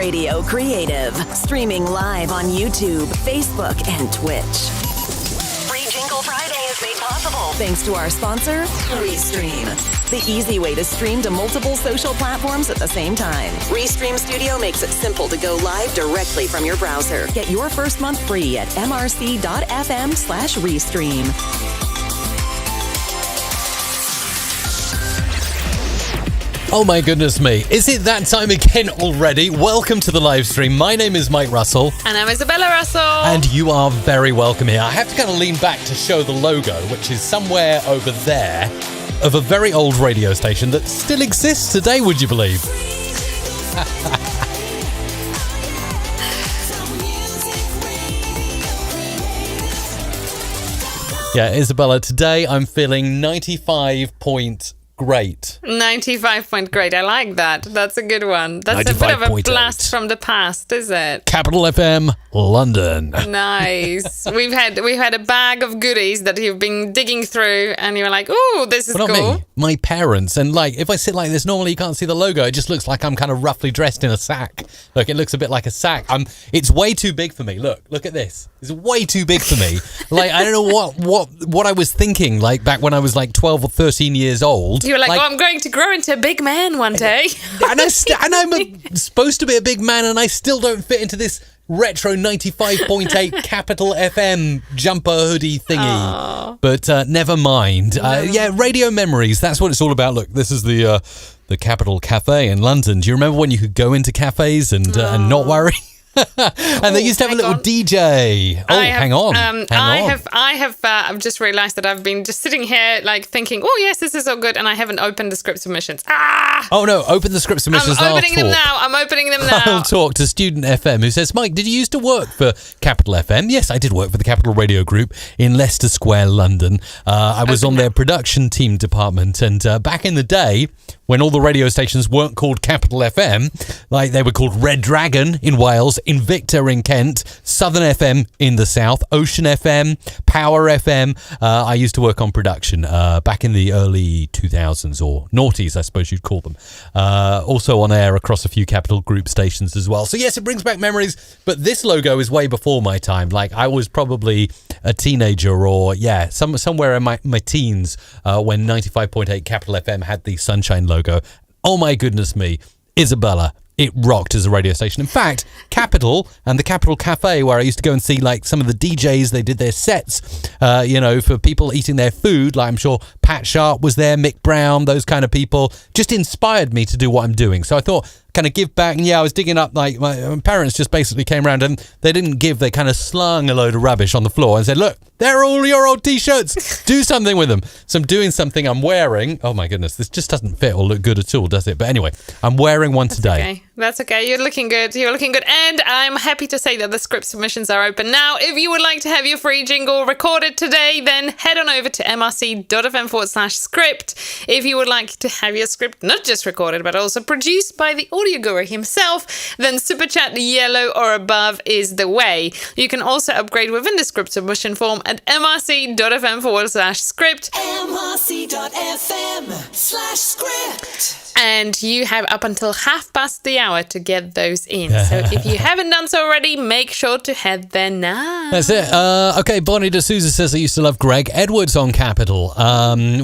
Radio Creative. Streaming live on YouTube, Facebook, and Twitch. Free Jingle Friday is made possible thanks to our sponsor, Restream. The easy way to stream to multiple social platforms at the same time. Restream Studio makes it simple to go live directly from your browser. Get your first month free at mrc.fm/restream. Oh my goodness me, is it that time again already? Welcome to the live stream. My name is Mike Russell. And I'm Isabella Russell. And you are very welcome here. I have to kind of lean back to show the logo, which is somewhere over there, of a very old radio station that still exists today, would you believe? Yeah, Isabella, today I'm feeling 95-point great. 95-point great. I like that. That's a good one. That's a bit of a blast from the past, is it? Capital FM, London. Nice. We've had a bag of goodies that you've been digging through, and you're like, "Oh, this is cool." Not me, my parents. And like, if I sit like this, normally you can't see the logo. It just looks like I'm kind of roughly dressed in a sack. Look, it looks a bit like a sack. It's way too big for me. Look at this. It's way too big for me. Like, I don't know what I was thinking. Like back when I was like 12 or 13 years old. You were like, "Oh, I'm going to grow into a big man one day." and I'm supposed to be a big man, and I still don't fit into this retro 95.8 Capital FM jumper hoodie thingy. Aww. But never mind. Yeah, radio memories. That's what it's all about. Look, this is the Capital Cafe in London. Do you remember when you could go into cafes and not worry? And they used to have a little DJ. Hang on. I've just realised that I've been just sitting here like thinking, oh yes, this is so good, and I haven't opened the script submissions. Oh no, open the script submissions. I'm opening them now. I'll talk to Student FM, who says, Mike, did you used to work for Capital FM? Yes, I did work for the Capital Radio Group in Leicester Square, London. I was on their production team department, and back in the day, when all the radio stations weren't called Capital FM, like they were called Red Dragon in Wales, Invicta in Kent, Southern FM in the south, Ocean FM, Power FM. I used to work on production back in the early 2000s, or noughties, I suppose you'd call them. Also on air across a few Capital Group stations as well. So yes, it brings back memories, but this logo is way before my time. Like I was probably a teenager, or somewhere in my teens when 95.8 Capital FM had the Sunshine logo. Oh my goodness me, Isabella, it rocked as a radio station. In fact, Capital and the Capital Cafe, where I used to go and see like some of the DJs, they did their sets, for people eating their food. Like I'm sure Pat Sharp was there, Mick Brown, those kind of people, just inspired me to do what I'm doing. So I thought, kind of give back. And I was digging up, like my parents just basically came around and they didn't give, they kind of slung a load of rubbish on the floor and said, look, they're all your old t-shirts, do something with them. So I'm doing something. I'm wearing, oh my goodness, this just doesn't fit or look good at all, does it? But anyway, I'm wearing one today. Okay. That's okay. You're looking good. And I'm happy to say that the script submissions are open now. If you would like to have your free jingle recorded today, then head on over to mrc.fm/script. If you would like to have your script not just recorded, but also produced by the audio guru himself, then Super Chat yellow or above is the way. You can also upgrade within the script submission form at mrc.fm/script. mrc.fm/script. And you have up until 1:30 to get those in. So if you haven't done so already, make sure to head there now. That's it. Okay, Bonnie D'Souza says, I used to love Greg Edwards on Capital.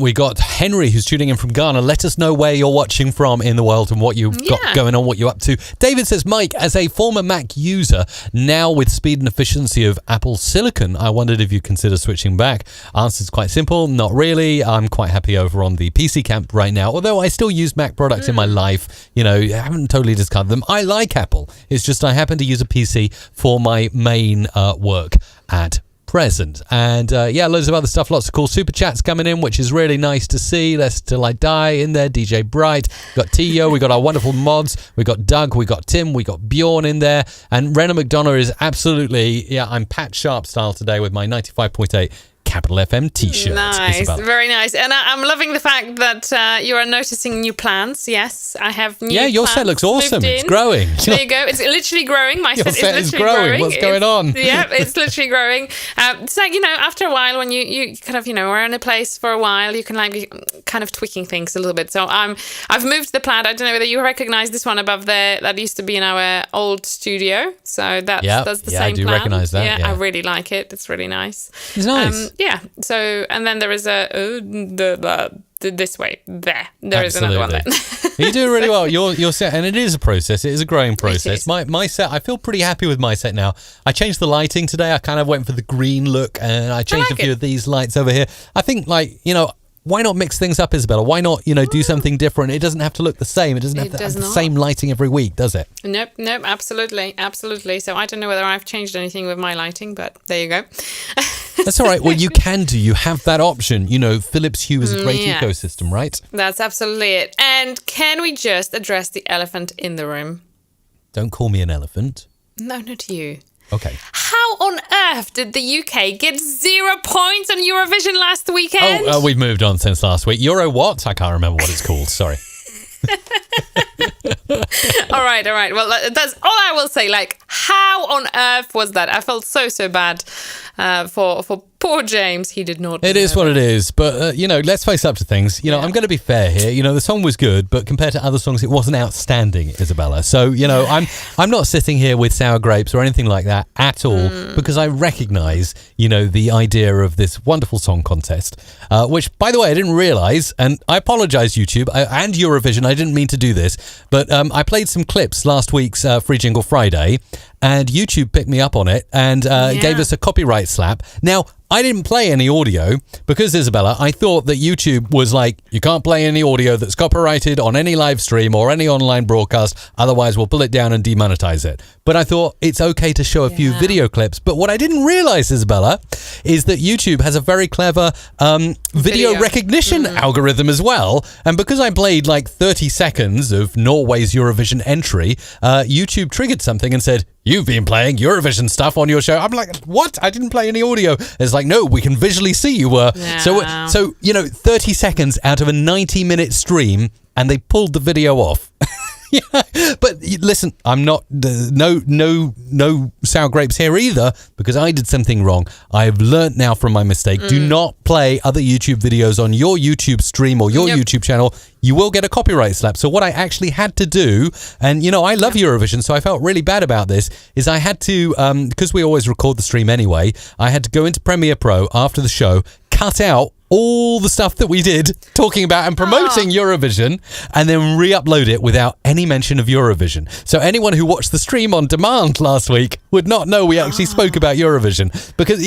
We got Henry, who's tuning in from Ghana. Let us know where you're watching from in the world and what you've got going on, what you're up to. David says, Mike, as a former Mac user, now with speed and efficiency of Apple Silicon, I wondered if you consider switching back. Answer's quite simple. Not really. I'm quite happy over on the PC camp right now, although I still use Mac products in my life. I haven't totally discarded them. I like Apple. It's just I happen to use a PC for my main work at present. And loads of other stuff, lots of cool super chats coming in, which is really nice to see. Let's Till I Die in there, DJ Bright, we got Tio, we got our wonderful mods, we got Doug, we got Tim, we got Bjorn in there, and Rena McDonough is absolutely, I'm Pat Sharp style today with my 95.8 Capital FM t-shirt. Nice, Isabella. very nice. And I'm loving the fact that you are noticing new plants. Yes, I have new Yeah, your plants set looks awesome. moved It's in. growing. There you go. It's literally growing. My Your set set is is literally growing. What's going on? Yeah, it's literally growing. It's like, after a while when you kind of, are in a place for a while, you can like be kind of tweaking things a little bit. So I've moved the plant. I don't know whether you recognize this one above there. That used to be in our old studio. So that's the same I do plant. recognize that. Yeah, I really like it. It's really nice. It's nice. Yeah. So, and then there is this way there. There is another one there. You're doing really well. Your set, and it is a process. It is a growing process. My set, I feel pretty happy with my set now. I changed the lighting today. I kind of went for the green look, and I changed a few of these lights over here. I think, why not mix things up, Isabella? Why not, do something different? It doesn't have to look the same. It doesn't have to have the same lighting every week, does it? Nope, absolutely. So I don't know whether I've changed anything with my lighting, but there you go. That's all right. Well, you can do. You have that option. Philips Hue is a great ecosystem, right? That's absolutely it. And can we just address the elephant in the room? Don't call me an elephant. No, not you. Okay. How on earth did the UK get 0 points on Eurovision last weekend? Oh, we've moved on since last week. Euro what? I can't remember what it's called. Sorry. All right. Well, that's all I will say. How on earth was that? I felt so bad for poor James. He did not. It is what it is. But, let's face up to things. I'm going to be fair here. The song was good, but compared to other songs, it wasn't outstanding, Isabella. So, I'm not sitting here with sour grapes or anything like that at all, because I recognise, the idea of this wonderful song contest, which, by the way, I didn't realise, and I apologise, YouTube, and Eurovision, I didn't mean to do this, but I played some clips last week's Free Jingle Friday, and YouTube picked me up on it and gave us a copyright slap. Now, I didn't play any audio because, Isabella, I thought that YouTube was like, you can't play any audio that's copyrighted on any live stream or any online broadcast, otherwise we'll pull it down and demonetize it. But I thought it's okay to show a few video clips. But what I didn't realize, Isabella, is that YouTube has a very clever video recognition algorithm as well. And because I played 30 seconds of Norway's Eurovision entry, YouTube triggered something and said, "You've been playing Eurovision stuff on your show." I'm like, what? I didn't play any audio. It's like, no, we can visually see you were. Yeah. So 30 seconds out of a 90-minute stream, and they pulled the video off. Yeah, but listen, I'm not no sour grapes here either, because I did something wrong. I've learnt now from my mistake. Do not play other YouTube videos on your YouTube stream or your YouTube channel. You will get a copyright slap. So what I actually had to do, and I love Eurovision, so I felt really bad about this, is I had to, because we always record the stream anyway, I had to go into Premiere Pro after the show, cut out all the stuff that we did talking about and promoting Eurovision, and then re-upload it without any mention of Eurovision. So anyone who watched the stream on demand last week would not know we actually spoke about Eurovision, because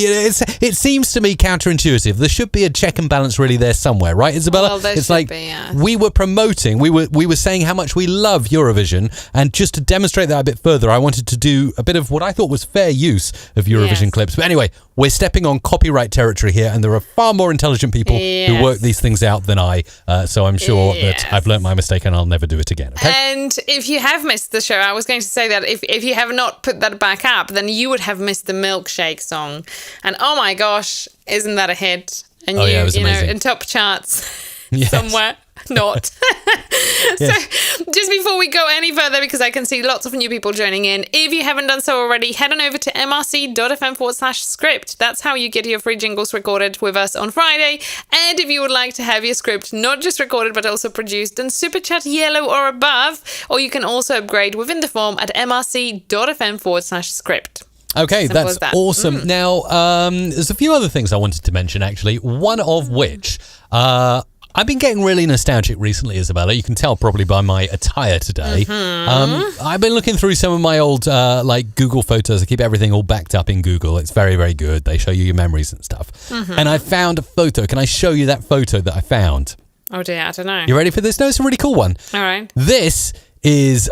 it seems to me counterintuitive. There should be a check and balance really there somewhere, right, Isabella? Well, there it's should like be, yeah. we were promoting, we were saying how much we love Eurovision, and just to demonstrate that a bit further, I wanted to do a bit of what I thought was fair use of Eurovision clips. But anyway, we're stepping on copyright territory here, and there are far more intelligent people who work these things out than I, so I'm sure that I've learnt my mistake and I'll never do it again. Okay? And if you have missed the show, I was going to say that if you have not put that back up, then you would have missed the Milkshake song. And oh my gosh, isn't that a hit? And it was amazing. In top charts Yes. somewhere. Not. Yes. So just before we go any further, because I can see lots of new people joining in, if you haven't done so already, head on over to mrc.fm/script. That's how you get your free jingles recorded with us on Friday. And if you would like to have your script not just recorded but also produced, then Super Chat Yellow or above, or you can also upgrade within the form at mrc.fm/script. Okay, Simple that's as that. awesome. Now, there's a few other things I wanted to mention, actually, one of which... I've been getting really nostalgic recently, Isabella. You can tell probably by my attire today. I've been looking through some of my old Google photos. I keep everything all backed up in Google. It's very, very good. They show you your memories and stuff. And I found a photo. Can I show you that photo that I found? Oh dear, I don't know. You ready for this? No, it's a really cool one. All right. This is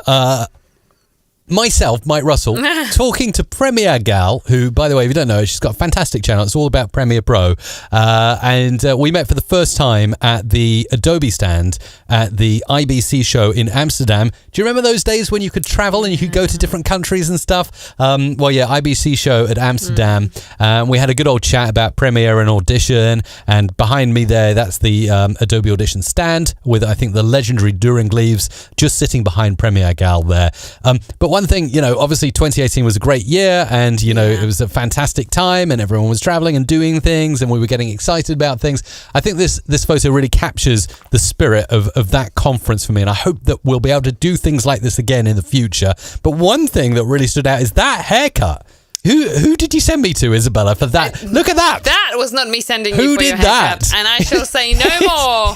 myself, Mike Russell, talking to Premiere Gal, who, by the way, if you don't know, she's got a fantastic channel. It's all about Premiere Pro. And we met for the first time at the Adobe stand at the IBC show in Amsterdam. Do you remember those days when you could travel and you could go to different countries and stuff? IBC show at Amsterdam. We had a good old chat about Premiere and Audition. And behind me there, that's the Adobe Audition stand with, I think, the legendary During Leaves just sitting behind Premiere Gal there. But one thing, obviously 2018 was a great year and, it was a fantastic time and everyone was traveling and doing things and we were getting excited about things. I think this photo really captures the spirit of that conference for me, and I hope that we'll be able to do things like this again in the future. But one thing that really stood out is that haircut. Who did you send me to, Isabella, for that? Look at that. That was not me sending you Who for did your haircut. that? And I shall say no more.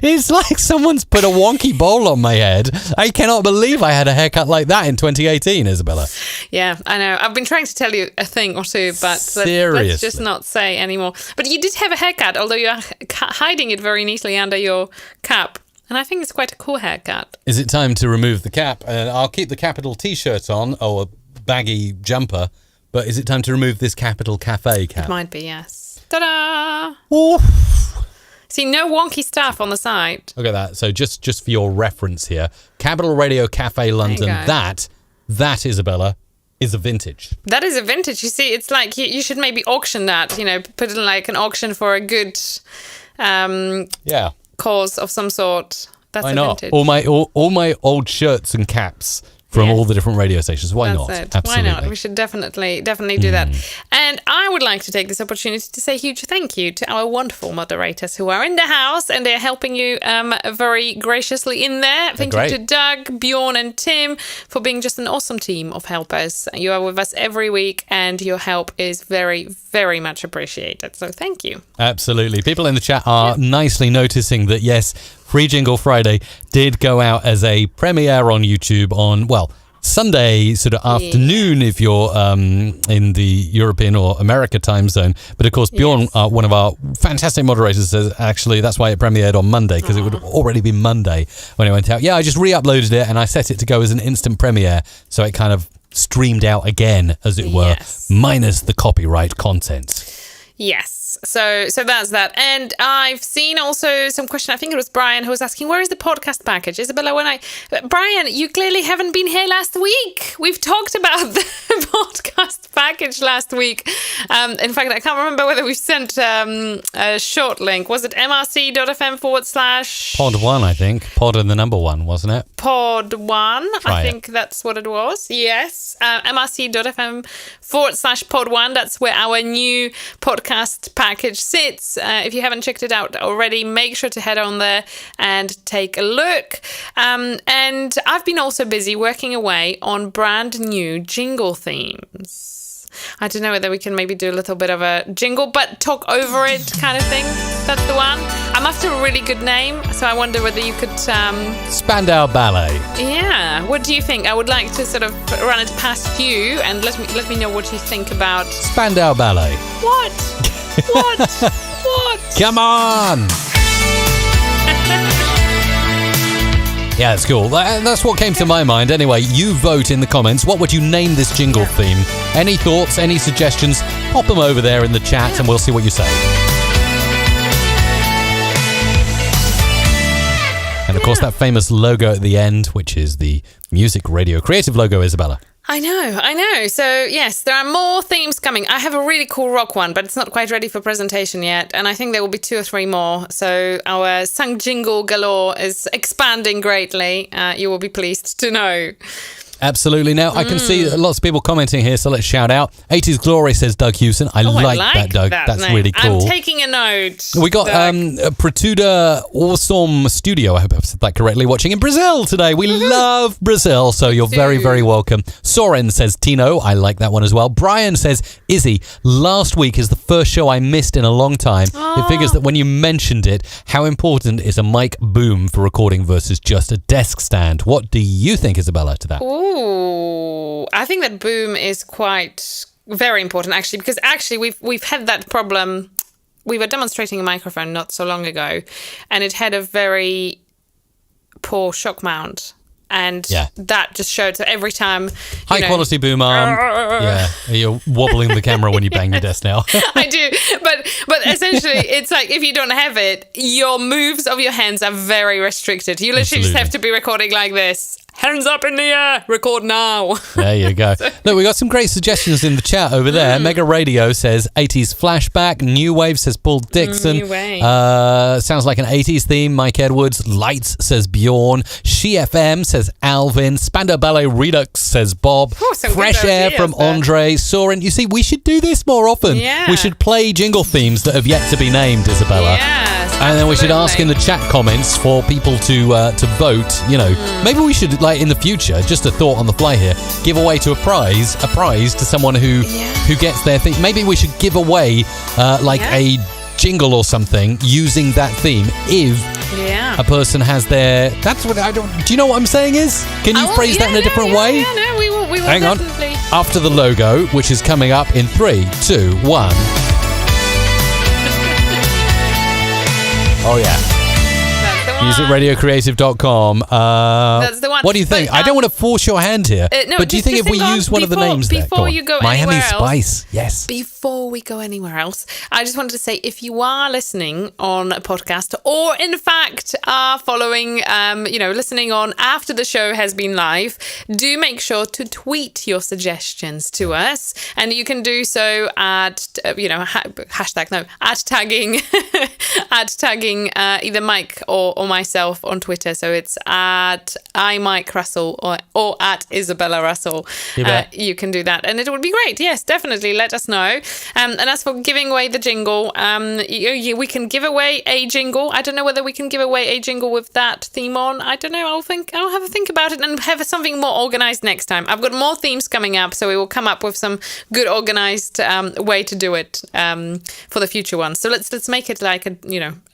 It's like someone's put a wonky bowl on my head. I cannot believe I had a haircut like that in 2018, Isabella. Yeah, I know. I've been trying to tell you a thing or two, but let's just not say anymore. But you did have a haircut, although you are hiding it very neatly under your cap. And I think it's quite a cool haircut. Is it time to remove the cap? I'll keep the Capital T-shirt on, or a baggy jumper, but is it time to remove this Capital Cafe cap? It might be, yes. Ta-da! Oof. See, no wonky stuff on the side. Look at that. So just for your reference here, Capital Radio Cafe London, that, Isabella, is a vintage. That is a vintage. You see, it's like you should maybe auction that, put it in like an auction for a good cause of some sort. That's a vintage. All my old shirts and caps from all the different radio stations. Why not? Absolutely. Why not? We should definitely do that. And I would like to take this opportunity to say a huge thank you to our wonderful moderators who are in the house and they're helping you very graciously in there. Thank you to Doug, Bjorn and Tim for being just an awesome team of helpers. You are with us every week and your help is very, very much appreciated. So thank you. Absolutely. People in the chat are nicely noticing that, yes, Free Jingle Friday did go out as a premiere on YouTube on, Sunday sort of afternoon if you're in the European or America time zone. But of course, Bjorn, one of our fantastic moderators, says actually that's why it premiered on Monday, because it would have already been Monday when it went out. Yeah, I just re-uploaded it and I set it to go as an instant premiere. So it kind of streamed out again, as it were, minus the copyright content. Yes. So that's that. And I've seen also some question, I think it was Brian who was asking, where is the podcast package? Isabella, Brian, you clearly haven't been here last week. We've talked about the podcast package last week. In fact, I can't remember whether we've sent a short link. Was it mrc.fm /... Pod 1, I think. Pod and the number 1, wasn't it? Pod 1. I think that's what it was. Yes. mrc.fm /pod 1. That's where our new podcast package sits. If you haven't checked it out already, make sure to head on there and take a look. And I've been also busy working away on brand new jingle themes. I don't know whether we can maybe do a little bit of a jingle, but talk over it kind of thing. That's the one. I'm after a really good name, so I wonder whether you could... Spandau Ballet. Yeah. What do you think? I would like to sort of run it past you and let me know what you think about... Spandau Ballet. What? What? Come on! Yeah, it's cool. That's what came to my mind. Anyway, you vote in the comments. What would you name this jingle theme? Any thoughts, any suggestions? Pop them over there in the chat and we'll see what you say. And of course, that famous logo at the end, which is the Music Radio Creative logo, Isabella. I know. So, yes, there are more themes coming. I have a really cool rock one, but it's not quite ready for presentation yet. And I think there will be 2 or 3 more. So our Sung Jingle galore is expanding greatly. You will be pleased to know. Absolutely. Now, I can see lots of people commenting here, so let's shout out. 80s Glory, says Doug Hewson. I like that, Doug. That's name. really cool. I'm taking a note. We got Pratuda Awesome Studio, I hope I've said that correctly, watching in Brazil today. We love Brazil, so you're very, very welcome. Soren says Tino. I like that one as well. Brian says, Izzy, last week is the first show I missed in a long time. It figures that when you mentioned it, how important is a mic boom for recording versus just a desk stand? What do you think, Isabella, to that? Ooh, I think that boom is quite very important, actually, because actually we've had that problem. We were demonstrating a microphone not so long ago, and it had a very poor shock mount. And Yeah. that just showed, so every time... High quality boom arm. Yeah, you're wobbling the camera when you bang your desk now. I do, but essentially, it's like if you don't have it, your moves of your hands are very restricted. You literally just have to be recording like this. Hands up in the air, record now. There you go. Look, we got some great suggestions in the chat over there. Mega Radio says 80s flashback. New Wave says Paul Dixon. New Wave. Sounds like an 80s theme. Mike Edwards. Lights says Bjorn. She FM says Alvin. Spandau Ballet Redux says Bob. Some Fresh good Air ideas from there. Andre. Soren. You see, we should do this more often. Yeah. We should play jingle themes that have yet to be named, Isabella. Yes, And then we should ask in the chat comments for people to vote. You know, maybe we should, like, in the future, just a thought on the fly here, give away to a prize to someone who gets their thing. Maybe we should give away a jingle or something using that theme if a person has their. That's what I don't. Do you know what I'm saying? Is can you phrase that in a different way? Yeah, no, we will. Hang definitely. on. After the logo, which is coming up in 3, 2, 1. Oh yeah. MusicRadioCreative.com. That's the one. What do you think? But, I don't want to force your hand here. No, but do you think if we use one of the names there? Before you go Miami anywhere else, Spice, yes. Before we go anywhere else, I just wanted to say, if you are listening on a podcast, or in fact are following, listening on after the show has been live, do make sure to tweet your suggestions to us, and you can do so at tagging either Mike or myself on Twitter. So it's at @iMikeRussell or at Isabella Russell. You can do that, and it would be great. Yes, definitely. Let us know. And as for giving away the jingle, we can give away a jingle. I don't know whether we can give away a jingle with that theme on. I don't know. I'll have a think about it and have something more organized next time. I've got more themes coming up, so we will come up with some good organized way to do it for the future ones. So let's make it like a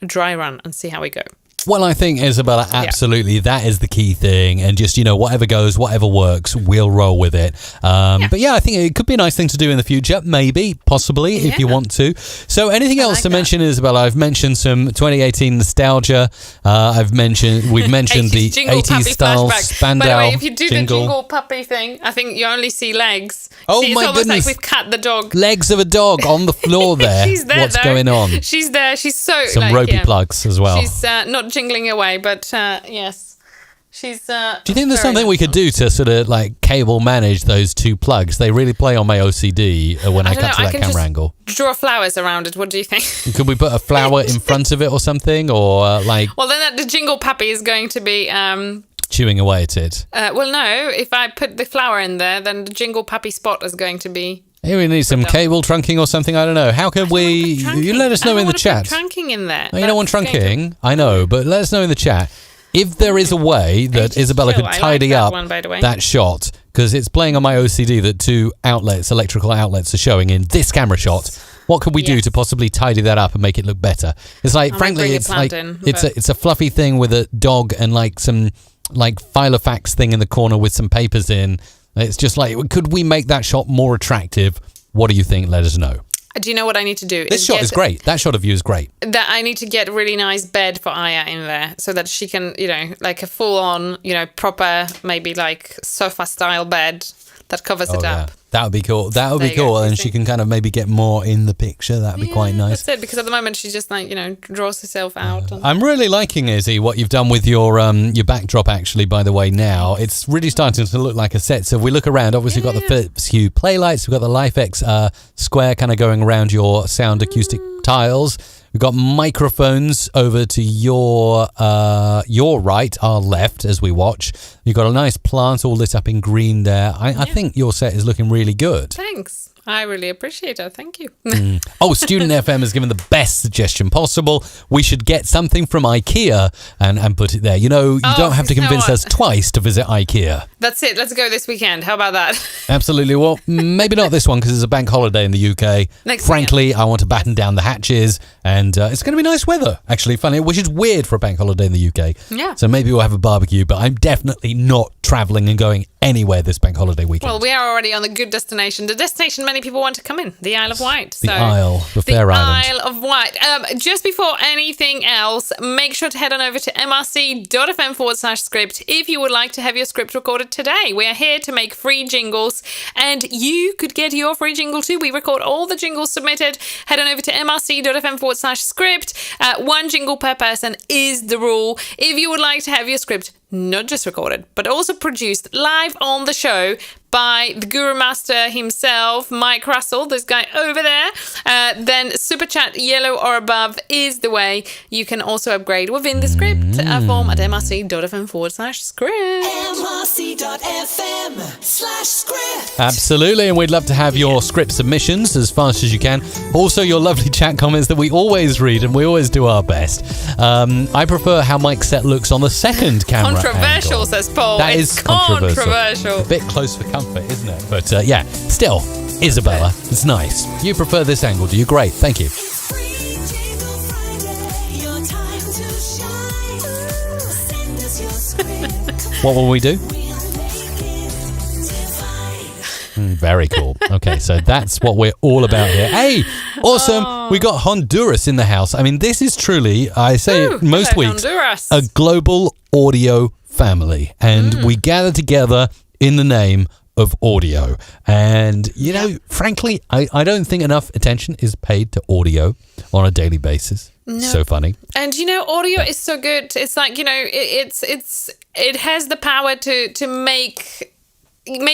dry run and see how we go. Well, I think, Isabella, absolutely, that is the key thing. And just, whatever goes, whatever works, we'll roll with it. But yeah, I think it could be a nice thing to do in the future. Maybe, possibly, if you want to. So anything else to mention, Isabella? I've mentioned some 2018 nostalgia. We've mentioned the 80s style Spandau. By the way, if you do jingle. the jingle puppy thing, I think you only see legs. Oh, it's my almost goodness. like we've cut the dog. Legs of a dog on the floor there. She's there, What's going on? She's there. She's so... Some ropey plugs as well. She's not jingling away, but yes. She's... Do you think there's something we could do to sort of like cable manage those two plugs? They really play on my OCD when I cut to that camera angle. Draw flowers around it. What do you think? Could we put a flower in front of it or something? Or Well, then the jingle puppy is going to be... chewing away at it. Well, no. If I put the flower in there, then the jingle puppy spot is going to be... Here we need some cable trunking or something. I don't know. How can we... You let us know in the chat. Trunking in there. No, you don't want trunking? I know, but let us know in the chat. If there is a way that Isabella could tidy up that shot, because it's playing on my OCD that two electrical outlets are showing in this camera shot. What could we do to possibly tidy that up and make it look better? It's like, frankly, it's like it's a fluffy thing with a dog and like some like filofax thing in the corner with some papers in. It's just like, could we make that shot more attractive? What do you think? Let us know. Do you know what I need to do? This shot is great. That shot of you is great. That I need to get a really nice bed for Aya in there so that she can, like a full-on, proper, maybe like sofa-style bed that covers it up. That would be cool. That would be cool. And she can kind of maybe get more in the picture. That'd be quite nice. That's it, because at the moment she just like, draws herself out. I'm really liking, Izzy, what you've done with your backdrop, actually, by the way, now. It's really starting to look like a set. So if we look around, obviously we've got the Philips Hue playlights. We've got the LifeX square kind of going around your sound acoustic tiles. We've got microphones over to your right, our left, as we watch. You've got a nice plant all lit up in green there. I think your set is looking really good. Thanks. I really appreciate it. Thank you. Oh, Student FM has given the best suggestion possible. We should get something from IKEA and put it there. You don't have to convince us twice to visit IKEA. That's it. Let's go this weekend. How about that? Absolutely. Well, maybe not this one because it's a bank holiday in the UK. Frankly, I want to batten down the hatches, and it's going to be nice weather, actually, funny, which is weird for a bank holiday in the UK. Yeah. So maybe we'll have a barbecue, but I'm definitely not travelling and going anywhere this bank holiday weekend. Well, we are already on the good destination. The destination many many people want to come in. The Isle of Wight. The Fair Island. Isle of Wight. Just before anything else, make sure to head on over to mrc.fm/script if you would like to have your script recorded today. We are here to make free jingles, and you could get your free jingle too. We record all the jingles submitted. Head on over to mrc.fm/script. One jingle per person is the rule. If you would like to have your script not just recorded, but also produced live on the show by the Guru Master himself, Mike Russell, this guy over there, then Super Chat yellow or above is the way. You can also upgrade within the script form at mrc.fm/script. mrc.fm/script. Absolutely, and we'd love to have your script submissions as fast as you can. Also, your lovely chat comments that we always read, and we always do our best. I prefer how Mike's set looks on the second camera Controversial, angle. says Paul. That it's is controversial. A bit close for comfort, isn't it? But yeah, still, Isabella, it's nice. You prefer this angle, do you? Great, thank you. Free Jingle Friday, your time to shine. Send us your script. What will we do? We'll make it divine. Very cool. Okay, so that's what we're all about here. Hey, awesome. We got Honduras in the house. I mean, this is truly, I say it most hello, weeks, Honduras. a global audio family. And we gather together in the name of audio. And, you know, frankly, I don't think enough attention is paid to audio on a daily basis. No. So funny. And you know, audio is so good. It's like, you know, it has the power to make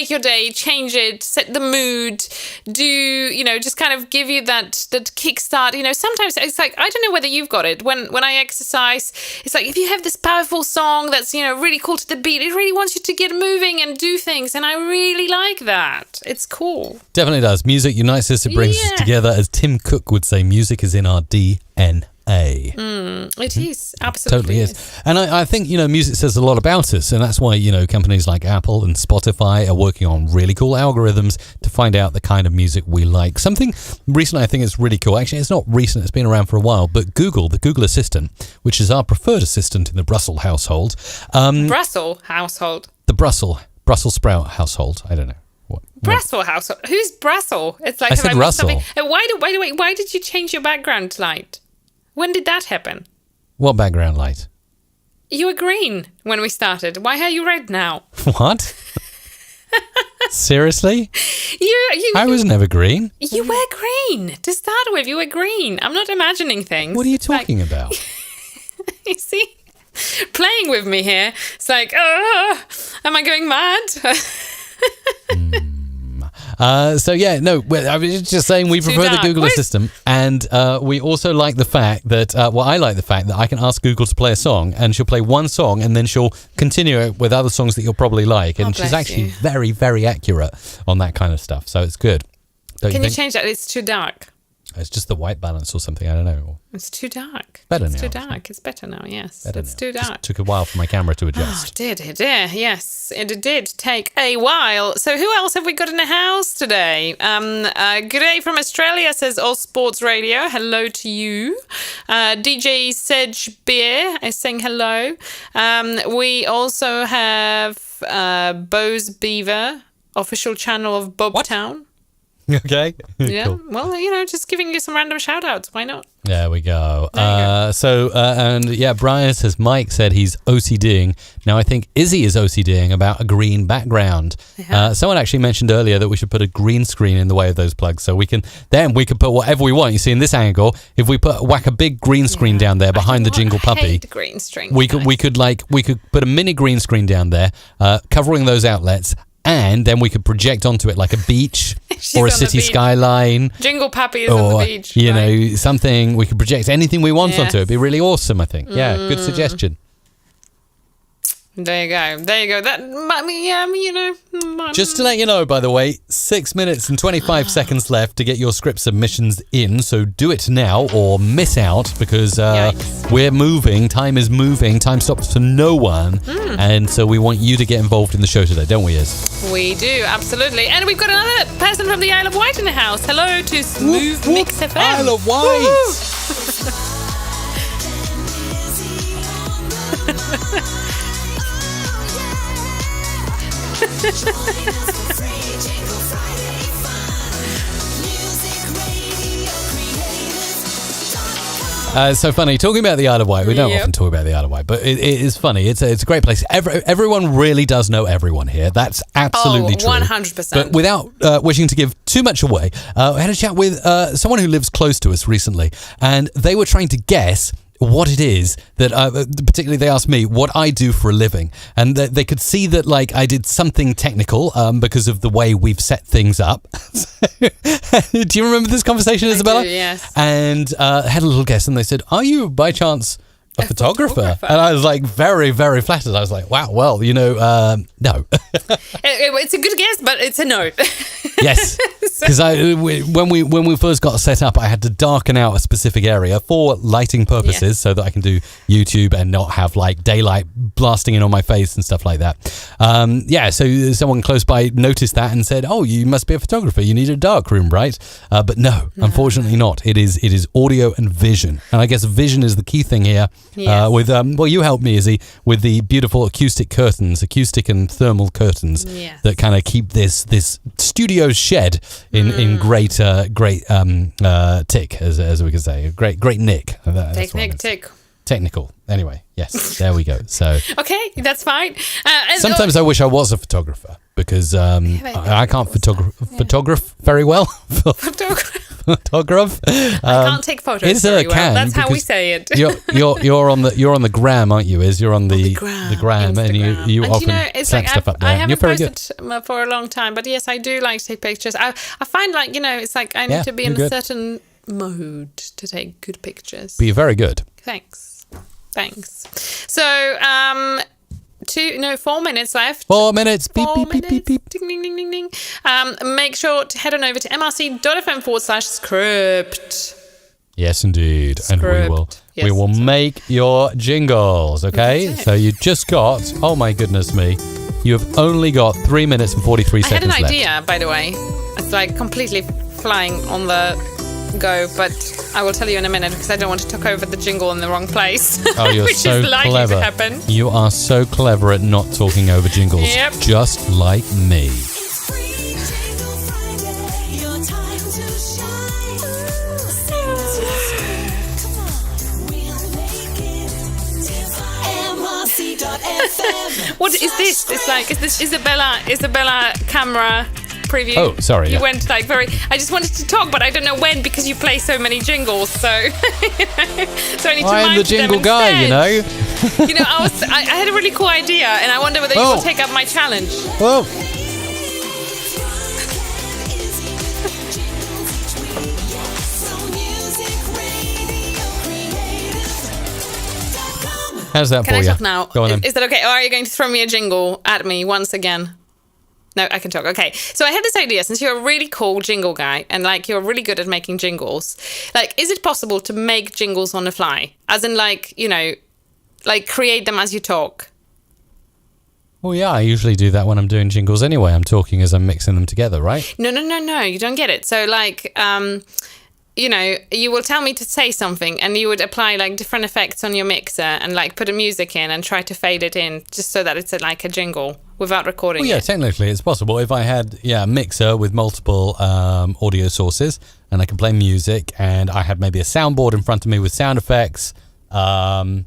your day, change it, set the mood, just kind of give you that kickstart. You know, sometimes it's like, I don't know whether you've got it. When I exercise, it's like if you have this powerful song that's, you know, really cool to the beat, it really wants you to get moving and do things. And I really like that. It's cool. Definitely does. Music unites us. It brings us together. As Tim Cook would say, music is in our DNA. It is. Absolutely. Totally is. And I think, you know, music says a lot about us. And that's why, you know, companies like Apple and Spotify are working on really cool algorithms to find out the kind of music we like. Something recently I think is really cool. Actually, it's not recent. It's been around for a while. But Google, the Google Assistant, which is our preferred assistant in the Brussels household. Brussels household. The Brussels sprout household. I don't know. Brussels household. Who's Brussels? It's like I said Russell. Why did you change your background light? When did that happen? What background light? You were green when we started. Why are you red now? What? Seriously? I was never green. You were green. To start with, you were green. I'm not imagining things. What are you talking about? You see? Playing with me here. It's like, am I going mad? So yeah, no, I was just saying we prefer the Google Assistant, and we also like the fact that, I like the fact that I can ask Google to play a song, and she'll play one song, and then she'll continue it with other songs that you'll probably like, and she's actually very, very accurate on that kind of stuff, so it's good. Can you change that? It's too dark. It's just the white balance or something, I don't know. It's too dark. Better it's now. Too dark. It's better now, yes. It's too dark. Just took a while for my camera to adjust. Oh, did it? Yeah, yes. It did take a while. So who else have we got in the house today? Gray from Australia says All Sports Radio. Hello to you. DJ Sedge Beer is saying hello. We also have Bose Beaver, official channel of Bobtown. Okay. Yeah. Cool. Well, you know, just giving you some random shout outs. Why not? There we go. There you go. Brian says Mike said he's OCDing. Now I think Izzy is OCDing about a green background. Yeah. Someone actually mentioned earlier that we should put a green screen in the way of those plugs, so we can put whatever we want. You see, in this angle, if we whack a big green screen down there behind the Jingle Puppy, green screen. we could put a mini green screen down there, covering those outlets. And then we could project onto it like a beach or a city skyline. Jingle Puppy is on the beach. You know, something. We could project anything we want onto it. It'd be really awesome, I think. Yeah, good suggestion. There you go. That might be, you know. Just to let you know, by the way, 6 minutes and 25 seconds left to get your script submissions in. So do it now or miss out, because we're moving. Time is moving. Time stops for no one. And so we want you to get involved in the show today, don't we, Iz? We do, absolutely. And we've got another person from the Isle of Wight in the house. Hello to Smooth Mix FM. Isle of Wight! So funny. Talking about the Isle of Wight, we don't often talk about the Isle of Wight, but it is funny. It's a great place. Everyone really does know everyone here. That's absolutely true. 100%. But without wishing to give too much away, I had a chat with someone who lives close to us recently, and they were trying to guess what it is that, particularly they asked me what I do for a living, and they could see that like I did something technical because of the way we've set things up. Do you remember this conversation, Isabella? I do, yes. And had a little guess, and they said, "Are you by chance a photographer?" And I was like, very, very flattered. I was like, wow, well, no. It's a good guess, but it's a no. Yes, because when we first got set up, I had to darken out a specific area for lighting purposes, so that I can do YouTube and not have like daylight blasting in on my face and stuff like that. So someone close by noticed that and said, "Oh, you must be a photographer. You need a dark room, right?" But no, unfortunately not. It is audio and vision, and I guess vision is the key thing here. Yes. With you helped me, Izzy, with the beautiful acoustic and thermal curtains that kind of keep this studio shed in great tick, as we could say, great nick. Technical. Anyway, yes, there we go. So okay, that's fine. Sometimes I wish I was a photographer because I can't photograph very well. Photograph. I can't take photos very well. That's how we say it. you're on the gram, aren't you? You're on the gram, and you often slap stuff up there. I haven't posted for a long time, but yes, I do like to take pictures. I find like it's like I need to be in a certain mode to take good pictures. But you're very good. Thanks. So 4 minutes left. 4 minutes. Beep, beep, beep, beep, beep. Ding, ding, ding, ding, ding. Make sure to head on over to mrc.fm/script. Yes, indeed. And we will make your jingles, okay? So you just got, oh my goodness me, you have only got 3 minutes and 43 seconds left. I had an idea, by the way. It's like completely flying on the go, but I will tell you in a minute because I don't want to talk over the jingle in the wrong place. Oh, you're which so is likely clever. to happen. You are so clever at not talking over jingles, just like me. It's free Jingle Friday, your time to shine. Send us your script. Come on, we'll make it MRC.FM. What is this? It's like, is this Isabella camera preview? Oh, sorry. You went like I just wanted to talk, but I don't know when because you play so many jingles. So, so I need to I'm the jingle guy, I had a really cool idea, and I wonder whether you will take up my challenge. Whoa. How's that Can for I you? talk now? Go on then. Is that okay? Or are you going to throw me a jingle at me once again? No, I can talk. Okay. So I had this idea, since you're a really cool jingle guy and like you're really good at making jingles, like is it possible to make jingles on the fly? As in like, like create them as you talk? Well, yeah, I usually do that when I'm doing jingles anyway. I'm talking as I'm mixing them together, right? No, you don't get it. So like, you will tell me to say something and you would apply like different effects on your mixer and like put a music in and try to fade it in just so that it's like a jingle without recording it. Technically it's possible. If I had a mixer with multiple audio sources and I can play music and I had maybe a soundboard in front of me with sound effects, what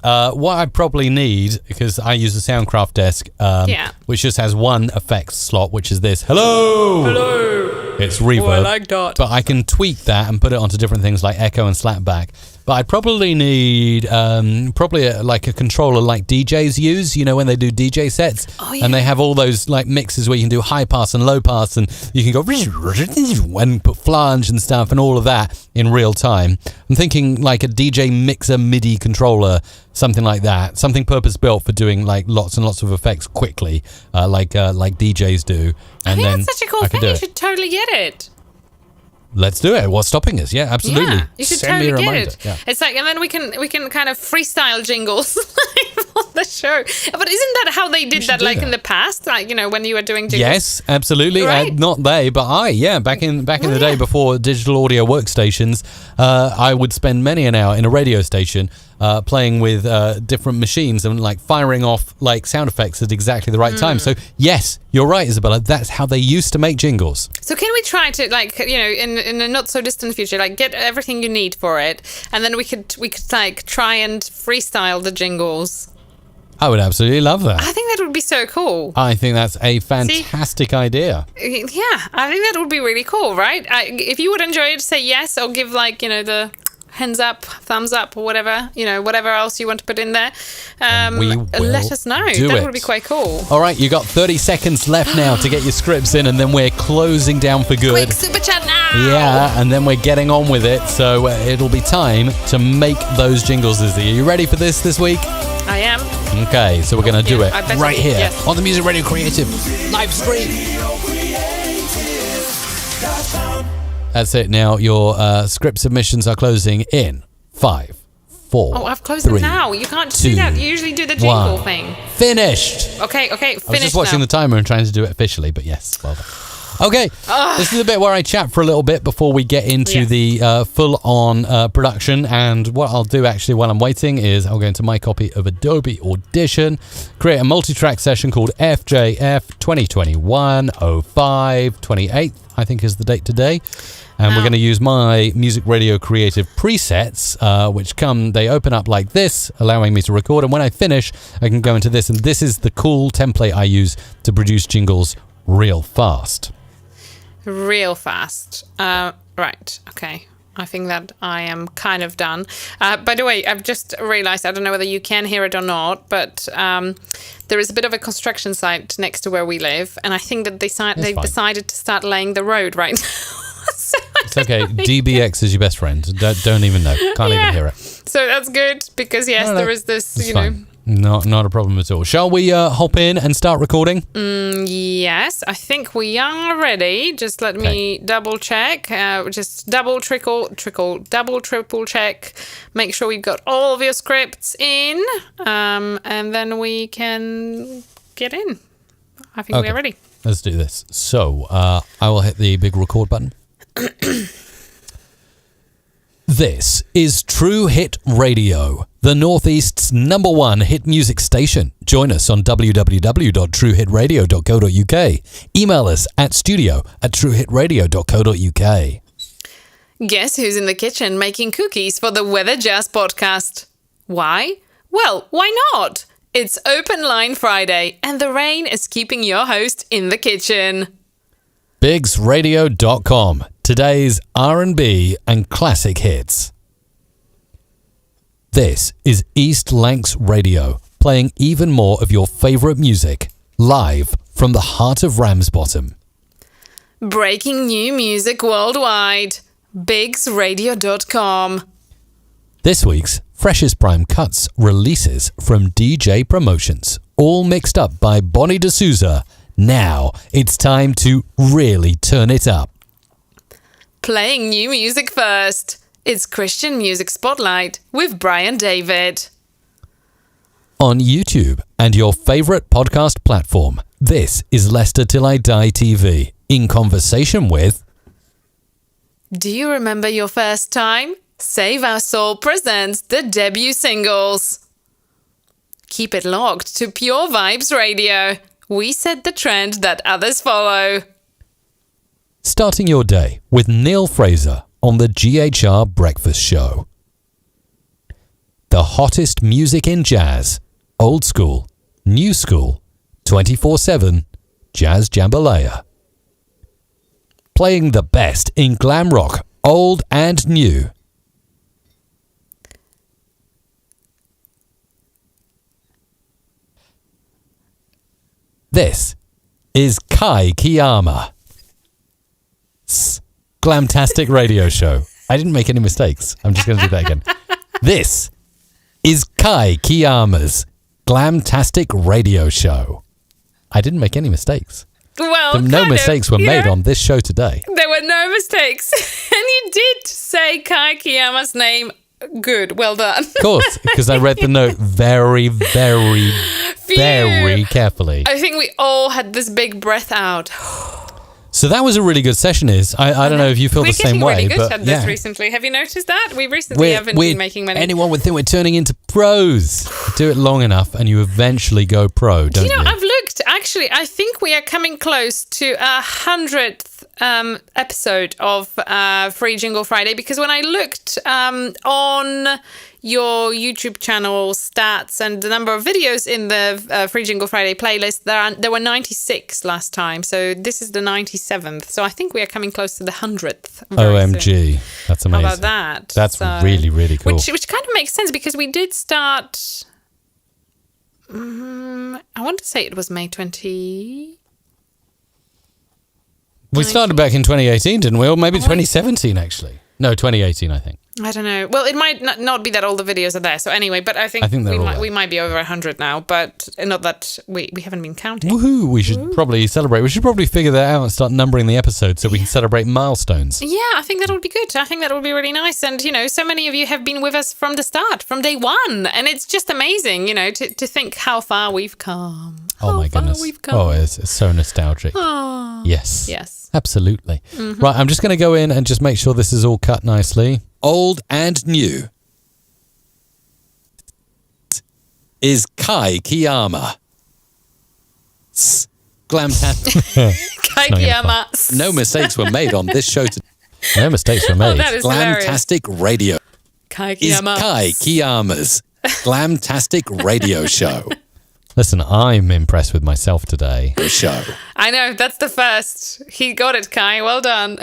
I probably need, because I use the Soundcraft desk, which just has one effects slot, which is this. Hello. It's reverb. Oh, I like that. But I can tweak that and put it onto different things like echo and slapback. But I probably need like a controller like DJs use, when they do DJ sets. Oh, yeah. And they have all those like mixes where you can do high pass and low pass and you can go and put flange and stuff and all of that in real time. I'm thinking like a DJ mixer MIDI controller, something like that. Something purpose built for doing like lots and lots of effects quickly, like DJs do. And I think then that's such a cool thing. You should totally get it. Let's do it. What's stopping us? Yeah, absolutely. Yeah, you should Send me a totally reminder. get it. Yeah. It's like, and then we can kind of freestyle jingles on the show. But isn't that how they did that, like in the past? Like when you were doing jingles. Yes, absolutely. Right? Not they, but I. Yeah, back in the day before digital audio workstations, I would spend many an hour in a radio station playing with different machines and like firing off like sound effects at exactly the right time. So yes, you're right, Isabella. That's how they used to make jingles. So can we try to, like, you know, in a not so distant future, like get everything you need for it, and then we could like try and freestyle the jingles. I would absolutely love that. I think that would be so cool. I think that's a fantastic idea. Yeah, I think that would be really cool, right? If you would enjoy it, say yes, or give, like, you know, the hands up, thumbs up, or whatever, you know, whatever else you want to put in there. We will let us know. do That it. would be quite cool. All right, you got 30 seconds left now to get your scripts in, and then we're closing down for good. Quick super chat now. Yeah, and then we're getting on with it. So it'll be time to make those jingles, Izzy. Are you ready for this week? I am. Okay, so we're going to do it I better right be, here yes. on the Music Radio Creative live stream. That's it. Now your script submissions are closing in 5, 4. Oh, I've closed 3, it now. You can't two, do that. You usually do the jingle 1. thing. Finished. Okay, I was just watching now. the timer and trying to do it officially, but yes, well done. Okay, this is the bit where I chat for a little bit before we get into the full-on production. And what I'll do actually while I'm waiting is I'll go into my copy of Adobe Audition, create a multi-track session called FJF 2021-05 28th, I think is the date today. And we're going to use my Music Radio Creative presets, which they open up like this, allowing me to record. And when I finish, I can go into this. And this is the cool template I use to produce jingles real fast. Real fast. Right, okay. I think that I am kind of done. By the way, I've just realized, I don't know whether you can hear it or not, but there is a bit of a construction site next to where we live, and I think that they've decided to start laying the road right now. So It's okay. DBX is your best friend. Don't even know. Can't even hear it. So that's good because, yes, there is this, It's fine. Not a problem at all. Shall we hop in and start recording? Yes, I think we are ready. Just let me double check. Just double, triple check. Make sure we've got all of your scripts in. And then we can get in. I think we are ready. Let's do this. So I will hit the big record button. This is True Hit Radio, the Northeast's #1 hit music station. Join us on www.truehitradio.co.uk. Email us at studio@truehitradio.co.uk. Guess who's in the kitchen making cookies for the Weather Jazz podcast? Why? Well, why not? It's Open Line Friday, and the rain is keeping your host in the kitchen. BigsRadio.com. Today's R&B and classic hits. This is East Lancs Radio, playing even more of your favourite music, live from the heart of Ramsbottom. Breaking new music worldwide. BigsRadio.com. This week's freshest prime cuts releases from DJ Promotions, all mixed up by Bonnie D'Souza. Now it's time to really turn it up. Playing new music first. It's Christian Music Spotlight with Brian David. On YouTube and your favourite podcast platform, this is Leicester Till I Die TV, in conversation with... Do you remember your first time? Save Our Soul presents the debut singles. Keep it locked to Pure Vibes Radio. We set the trend that others follow. Starting your day with Neil Fraser on the GHR Breakfast Show. The hottest music in jazz, old school, new school, 24/7, Jazz Jambalaya. Playing the best in glam rock, old and new. This is Kai Kiyama. Glamtastic Radio Show. I didn't make any mistakes. I'm just going to do that again. This is Kai Kiyama's Glamtastic Radio Show. I didn't make any mistakes. Well, No mistakes were made on this show today. There were no mistakes. And you did say Kai Kiyama's name good. Well done. Of course, because I read the note very, very, very carefully. I think we all had this big breath out. So that was a really good session, Is. I don't know if you feel the same way. We're getting really good but at this yeah. recently. Have you noticed that? We recently haven't been making many. Anyone would think we're turning into pros. Do it long enough and you eventually go pro, don't you? I've looked. Actually, I think we are coming close to 100th episode of Free Jingle Friday, because when I looked on your YouTube channel stats and the number of videos in the Free Jingle Friday playlist, there were 96 last time. So this is the 97th. So I think we are coming close to the 100th. OMG. Soon. That's amazing. How about that? That's really, really cool. Which kind of makes sense, because we did start... I want to say it was May 20... We started back in 2018, didn't we? Or maybe 2017, actually. No, 2018, I think. I don't know. Well, it might not be that all the videos are there. So anyway, but I think we might be over 100 now, but not that we haven't been counting. Woohoo! We should probably celebrate. We should probably figure that out and start numbering the episodes so we can celebrate milestones. Yeah, I think that would be good. I think that would be really nice. And, so many of you have been with us from the start, from day one. And it's just amazing, to think how far we've come. Oh, my goodness. Oh, it's so nostalgic. Oh. Yes. Yes. Absolutely. Mm-hmm. Right, I'm just going to go in and just make sure this is all cut nicely. Old and new is Kai Kiyama. Kai Kiyama. No mistakes were made on this show. No mistakes were made. That is hilarious. Glamtastic Radio Kai Kiyama. is Kai Kiyama's Glamtastic Radio Show. Listen, I'm impressed with myself today. Show. I know, that's the first. He got it, Kai. Well done.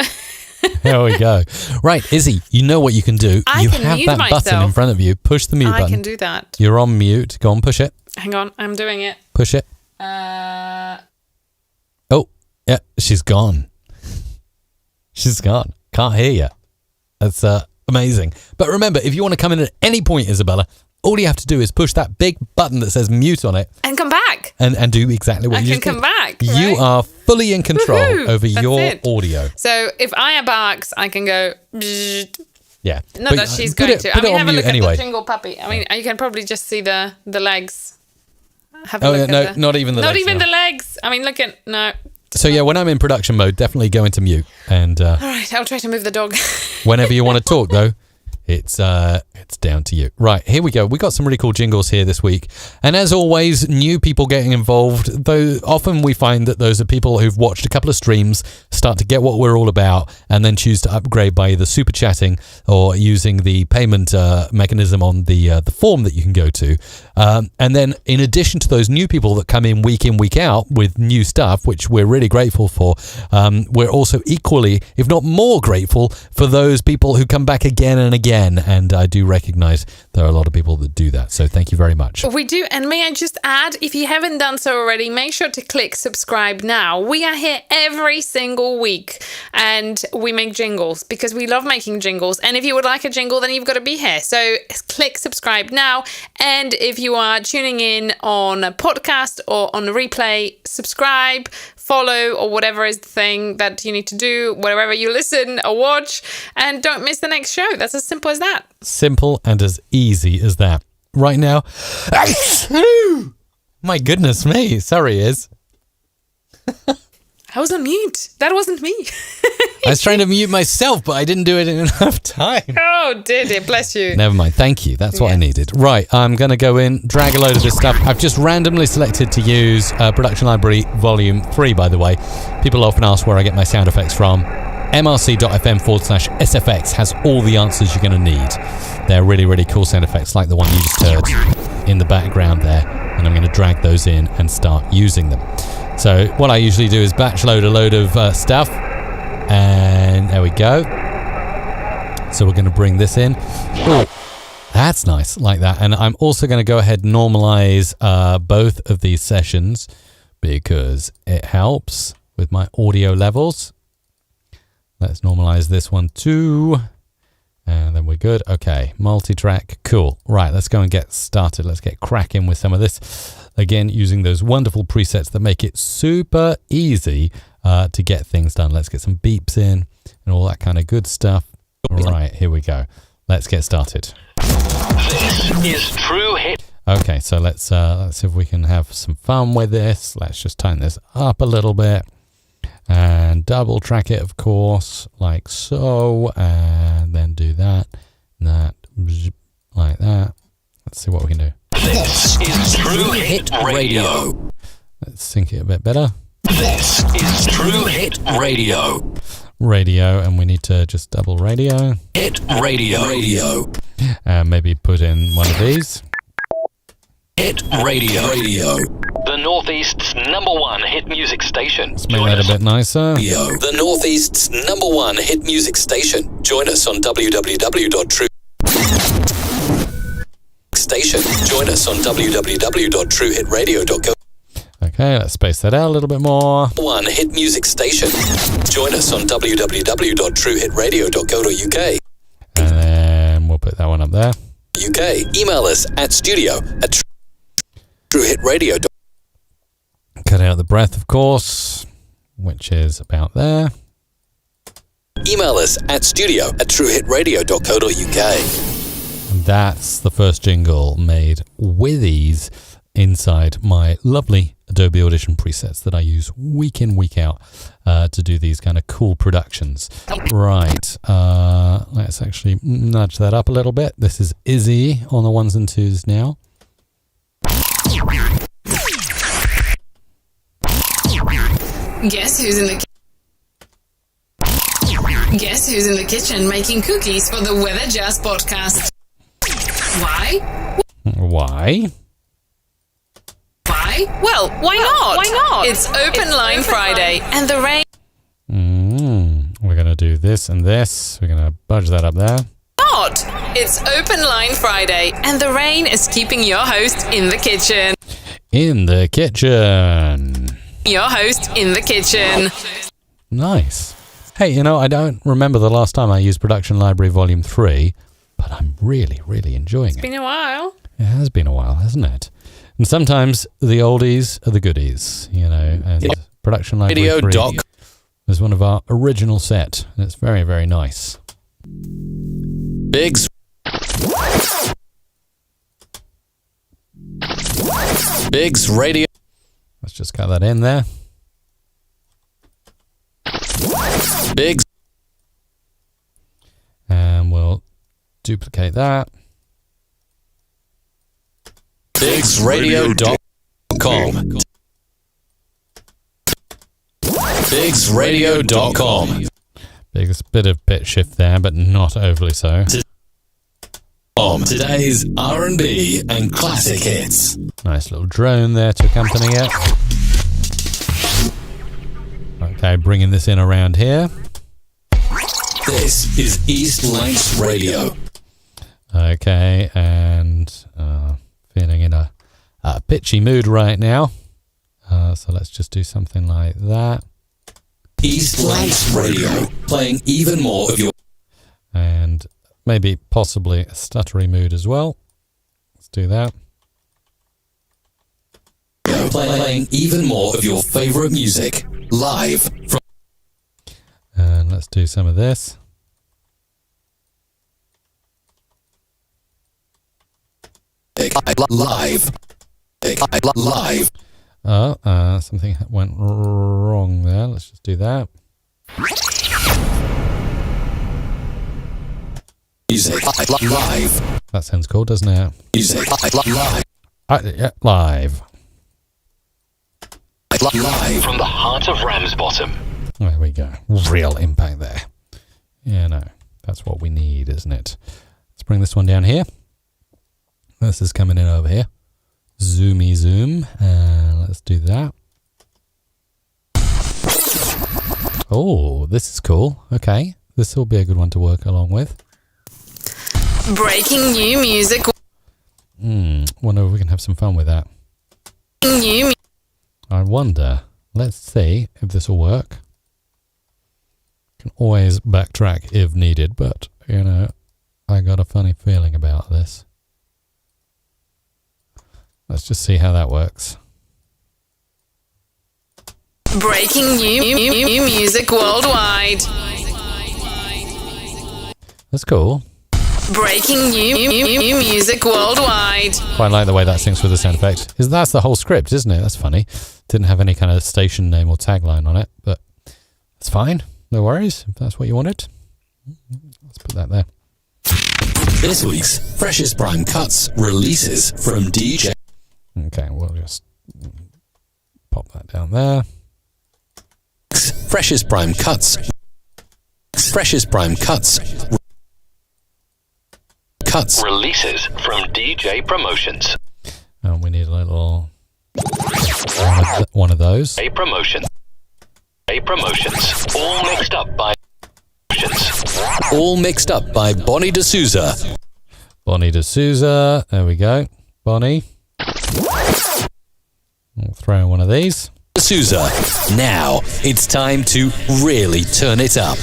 There we go. Right, Izzy, you know what you can do. You can have mute that myself. button in front of you. Push the mute button. I can do that. You're on mute. Go on, push it. Hang on, I'm doing it. Push it. Oh, yeah, she's gone. She's gone. Can't hear you. That's amazing. But remember, if you want to come in at any point, Isabella, all you have to do is push that big button that says mute on it. And come back. And do exactly what I you can come back. You right? are fully in control Woohoo, over that's your it. audio. So if Aya barks, I can go... bzzzt. Yeah. Not But that she's put going it- to. put I it mean, on have a mute look anyway. at the jingle puppy. I mean, you can probably just see the legs. Have a Oh, look no, at not even the Not legs even now. the legs. I mean, look at... No. So yeah, when I'm in production mode, definitely go into mute. And All right, I'll try to move the dog. whenever you want to talk, though, it's down to you. Right, here we go. We got some really cool jingles here this week. And as always, new people getting involved, though often we find that those are people who've watched a couple of streams, start to get what we're all about, and then choose to upgrade by either super chatting or using the payment mechanism on the form that you can go to. And then in addition to those new people that come in, week out with new stuff, which we're really grateful for, we're also equally, if not more grateful for those people who come back again and again. And I do recognize there are a lot of people that do that. So thank you very much. We do. And may I just add, if you haven't done so already, make sure to click subscribe now. We are here every single week and we make jingles because we love making jingles. And if you would like a jingle, then you've got to be here. So click subscribe now. And if you are tuning in on a podcast or on a replay, subscribe, follow, or whatever is the thing that you need to do wherever you listen or watch, and don't miss the next show. That's as simple as that. Simple and as easy as that. Right now, my goodness me, sorry, Iz. I was on mute. That wasn't me. I was trying to mute myself, but I didn't do it in enough time. Oh, did it? Bless you. Never mind. Thank you. That's what I needed. Right. I'm going to go in, drag a load of this stuff. I've just randomly selected to use Production Library Volume 3, by the way. People often ask where I get my sound effects from. mrc.fm/SFX has all the answers you're going to need. They're really, really cool sound effects, like the one you just heard in the background there. And I'm going to drag those in and start using them. So what I usually do is batch load a load of stuff. And there we go. So we're going to bring this in. Oh, that's nice, like that. And I'm also going to go ahead and normalize both of these sessions because it helps with my audio levels. Let's normalize this one too. And then we're good. Okay, multi-track, cool. Right, let's go and get started. Let's get cracking with some of this. Again, using those wonderful presets that make it super easy to get things done. Let's get some beeps in and all that kind of good stuff. All right, here we go. Let's get started. This is True Hit. Okay, so let's see if we can have some fun with this. Let's just tighten this up a little bit. and double track it, of course, like so, and then do that, like that. Let's see what we can do. This is True Hit Radio. Let's sync it a bit better. This is True Hit Radio. Radio, and we need to just double radio. Hit Radio. And maybe put in one of these. Hit Radio. The Northeast's #1 hit music station. Let's make that a bit nicer. The Northeast's #1 hit music station. Join us on www.true station. Join us on www.truehitradio.co. Okay, let's space that out a little bit more. One hit music station. Join us on www.truehitradio.co.uk. And then we'll put that one up there. UK. Email us at studio@truehitradio.co.uk. Cut out the breath, of course, which is about there. Email us at studio@truehitradio.co.uk. And that's the first jingle made with ease inside my lovely Adobe Audition presets that I use week in, week out to do these kind of cool productions. Right, let's actually nudge that up a little bit. This is Izzy on the ones and twos now. Guess who's in the kitchen making cookies for the Weather Jazz podcast? Why? Why? Well, why not? It's Open Line Friday, and the rain. We're going to do this and this. We're going to budge that up there. It's Open Line Friday, and the rain is keeping your host in the kitchen. In the kitchen. Your host in the kitchen. Nice. Hey, you know, I don't remember the last time I used Production Library Volume 3, but I'm really, really enjoying it. It's been a while. It has been a while, hasn't it? And sometimes the oldies are the goodies, you know, and Production Library 3 is one of our original set, and it's very, very nice. Biggs Radio. Let's just cut that in there. Biggs. And we'll duplicate that. BiggsRadio.com. BiggsRadio.com. Biggest bit of pitch shift there, but not overly so. Today's R&B and classic hits. Nice little drone there to accompany it. Okay, bringing this in around here. This is East Lancs Radio. Okay, and feeling in a pitchy mood right now. So let's just do something like that. East Lancs Radio, playing even more of your... And maybe possibly a stuttery mood as well. Let's do that. Playing even more of your favourite music, live from... And let's do some of this. Live. Something went wrong there. Let's just do that. Music live. That sounds cool, doesn't it? Music live. Yeah, live. Live from the heart of Ramsbottom. There we go. Real impact there. Yeah, no, that's what we need, isn't it? Let's bring this one down here. This is coming in over here. Zoomy zoom. Let's do that. Oh, this is cool. Okay, this will be a good one to work along with. Breaking new music. Wonder if we can have some fun with that. I wonder. Let's see if this will work. Can always backtrack if needed, but, you know, I got a funny feeling about this. Let's just see how that works. Breaking new music worldwide. That's cool. Breaking new music worldwide. Quite like the way that syncs with the sound effect. That's the whole script, isn't it? That's funny. Didn't have any kind of station name or tagline on it, but It's fine. No worries, if that's what you wanted. Let's put that there. This week's Freshest Prime Cuts releases from DJ. Okay, we'll just pop that down there. Freshest Prime Cuts. Freshest Prime Cuts. Cuts releases from DJ Promotions. And we need a little one of those. A promotion. A promotions. All mixed up by. All mixed up by Bonnie D'Souza. Bonnie D'Souza. There we go. Bonnie. We'll throw in one of these. D'Souza. Now it's time to really turn it up.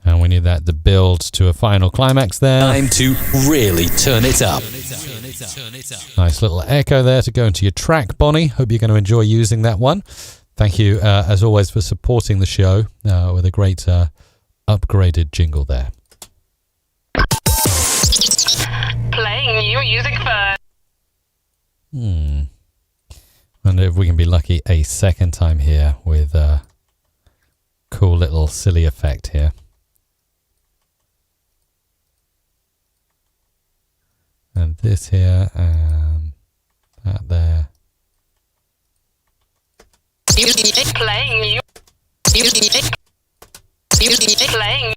And we need that to build to a final climax there. Time to really turn it up. Nice little echo there to go into your track, Bonnie. Hope you're going to enjoy using that one. Thank you, as always, for supporting the show with a great upgraded jingle there. Playing new music first. Wonder if we can be lucky a second time here with a cool little silly effect here. And this here, and that there. Playing new. Playing.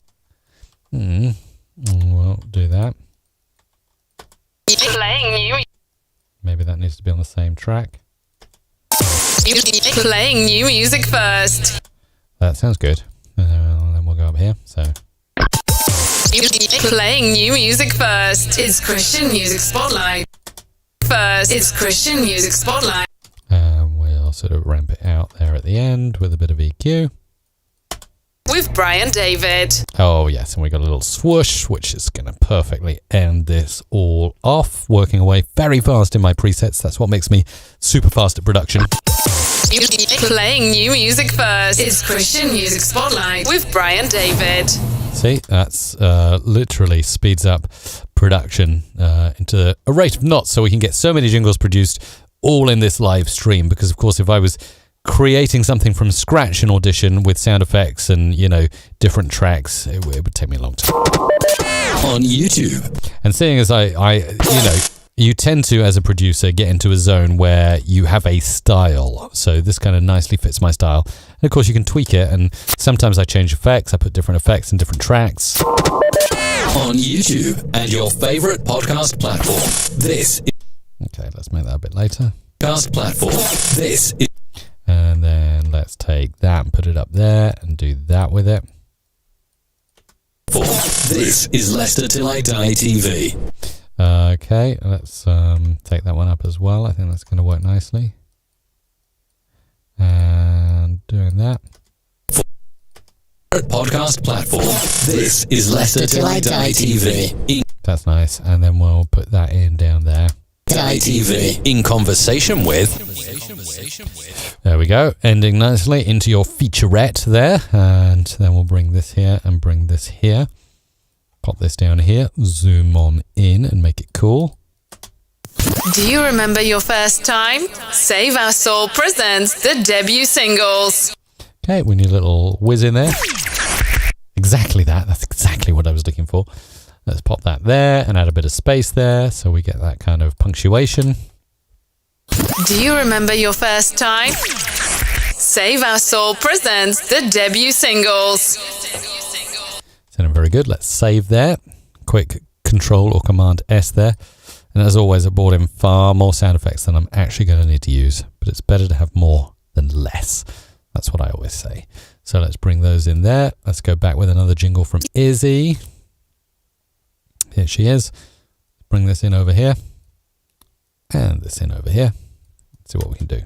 We'll do that. Playing new. Maybe that needs to be on the same track. Playing new music first. That sounds good. Then we'll go up here. So. Playing new music first. It's Christian Music Spotlight. First, it's Christian Music Spotlight. We'll sort of ramp it out there at the end with a bit of EQ. With Brian David. Oh, yes, and we got a little swoosh, which is going to perfectly end this all off. Working away very fast in my presets. That's what makes me super fast at production. Playing new music first. It's Christian Music Spotlight with Brian David. See, that's literally speeds up production into a rate of knots so we can get so many jingles produced all in this live stream. Because, of course, if I was creating something from scratch in Audition with sound effects and, you know, different tracks, it would take me a long time. On YouTube. And seeing as I you know, you tend to, as a producer, get into a zone where you have a style. So this kind of nicely fits my style. And of course, you can tweak it. And sometimes I change effects. I put different effects in different tracks. On YouTube and your favorite podcast platform. This is Okay, let's make that a bit later. podcast platform. This is And then let's take that and put it up there and do that with it. This is Leicester Till I Die TV. Okay, let's take that one up as well. I think that's going to work nicely. And doing that. Podcast platform. This is Leicester Till I Die TV. That's nice. And then we'll put that in down there. Die TV. In conversation with. There we go. Ending nicely into your featurette there. And then we'll bring this here and bring this here. Pop this down here. Zoom on in and make it cool. Do you remember your first time? Save Our Soul presents the debut singles. Okay, we need a little whiz in there. Exactly that. That's exactly what I was looking for. Let's pop that there and add a bit of space there so we get that kind of punctuation. Do you remember your first time? Save Our Soul presents the debut singles. Sounding very good. Let's save there. Quick Control or Command S there. And as always, I brought in far more sound effects than I'm actually going to need to use. But it's better to have more than less. That's what I always say. So let's bring those in there. Let's go back with another jingle from Izzy. Here she is. Bring this in over here. And this in over here. Let's see what we can do.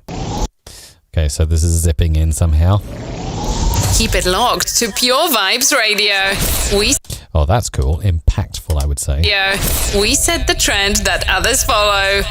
Okay, so this is zipping in somehow. Keep it locked to Pure Vibes Radio. Oh, that's cool. Impactful, I would say. We set the trend that others follow.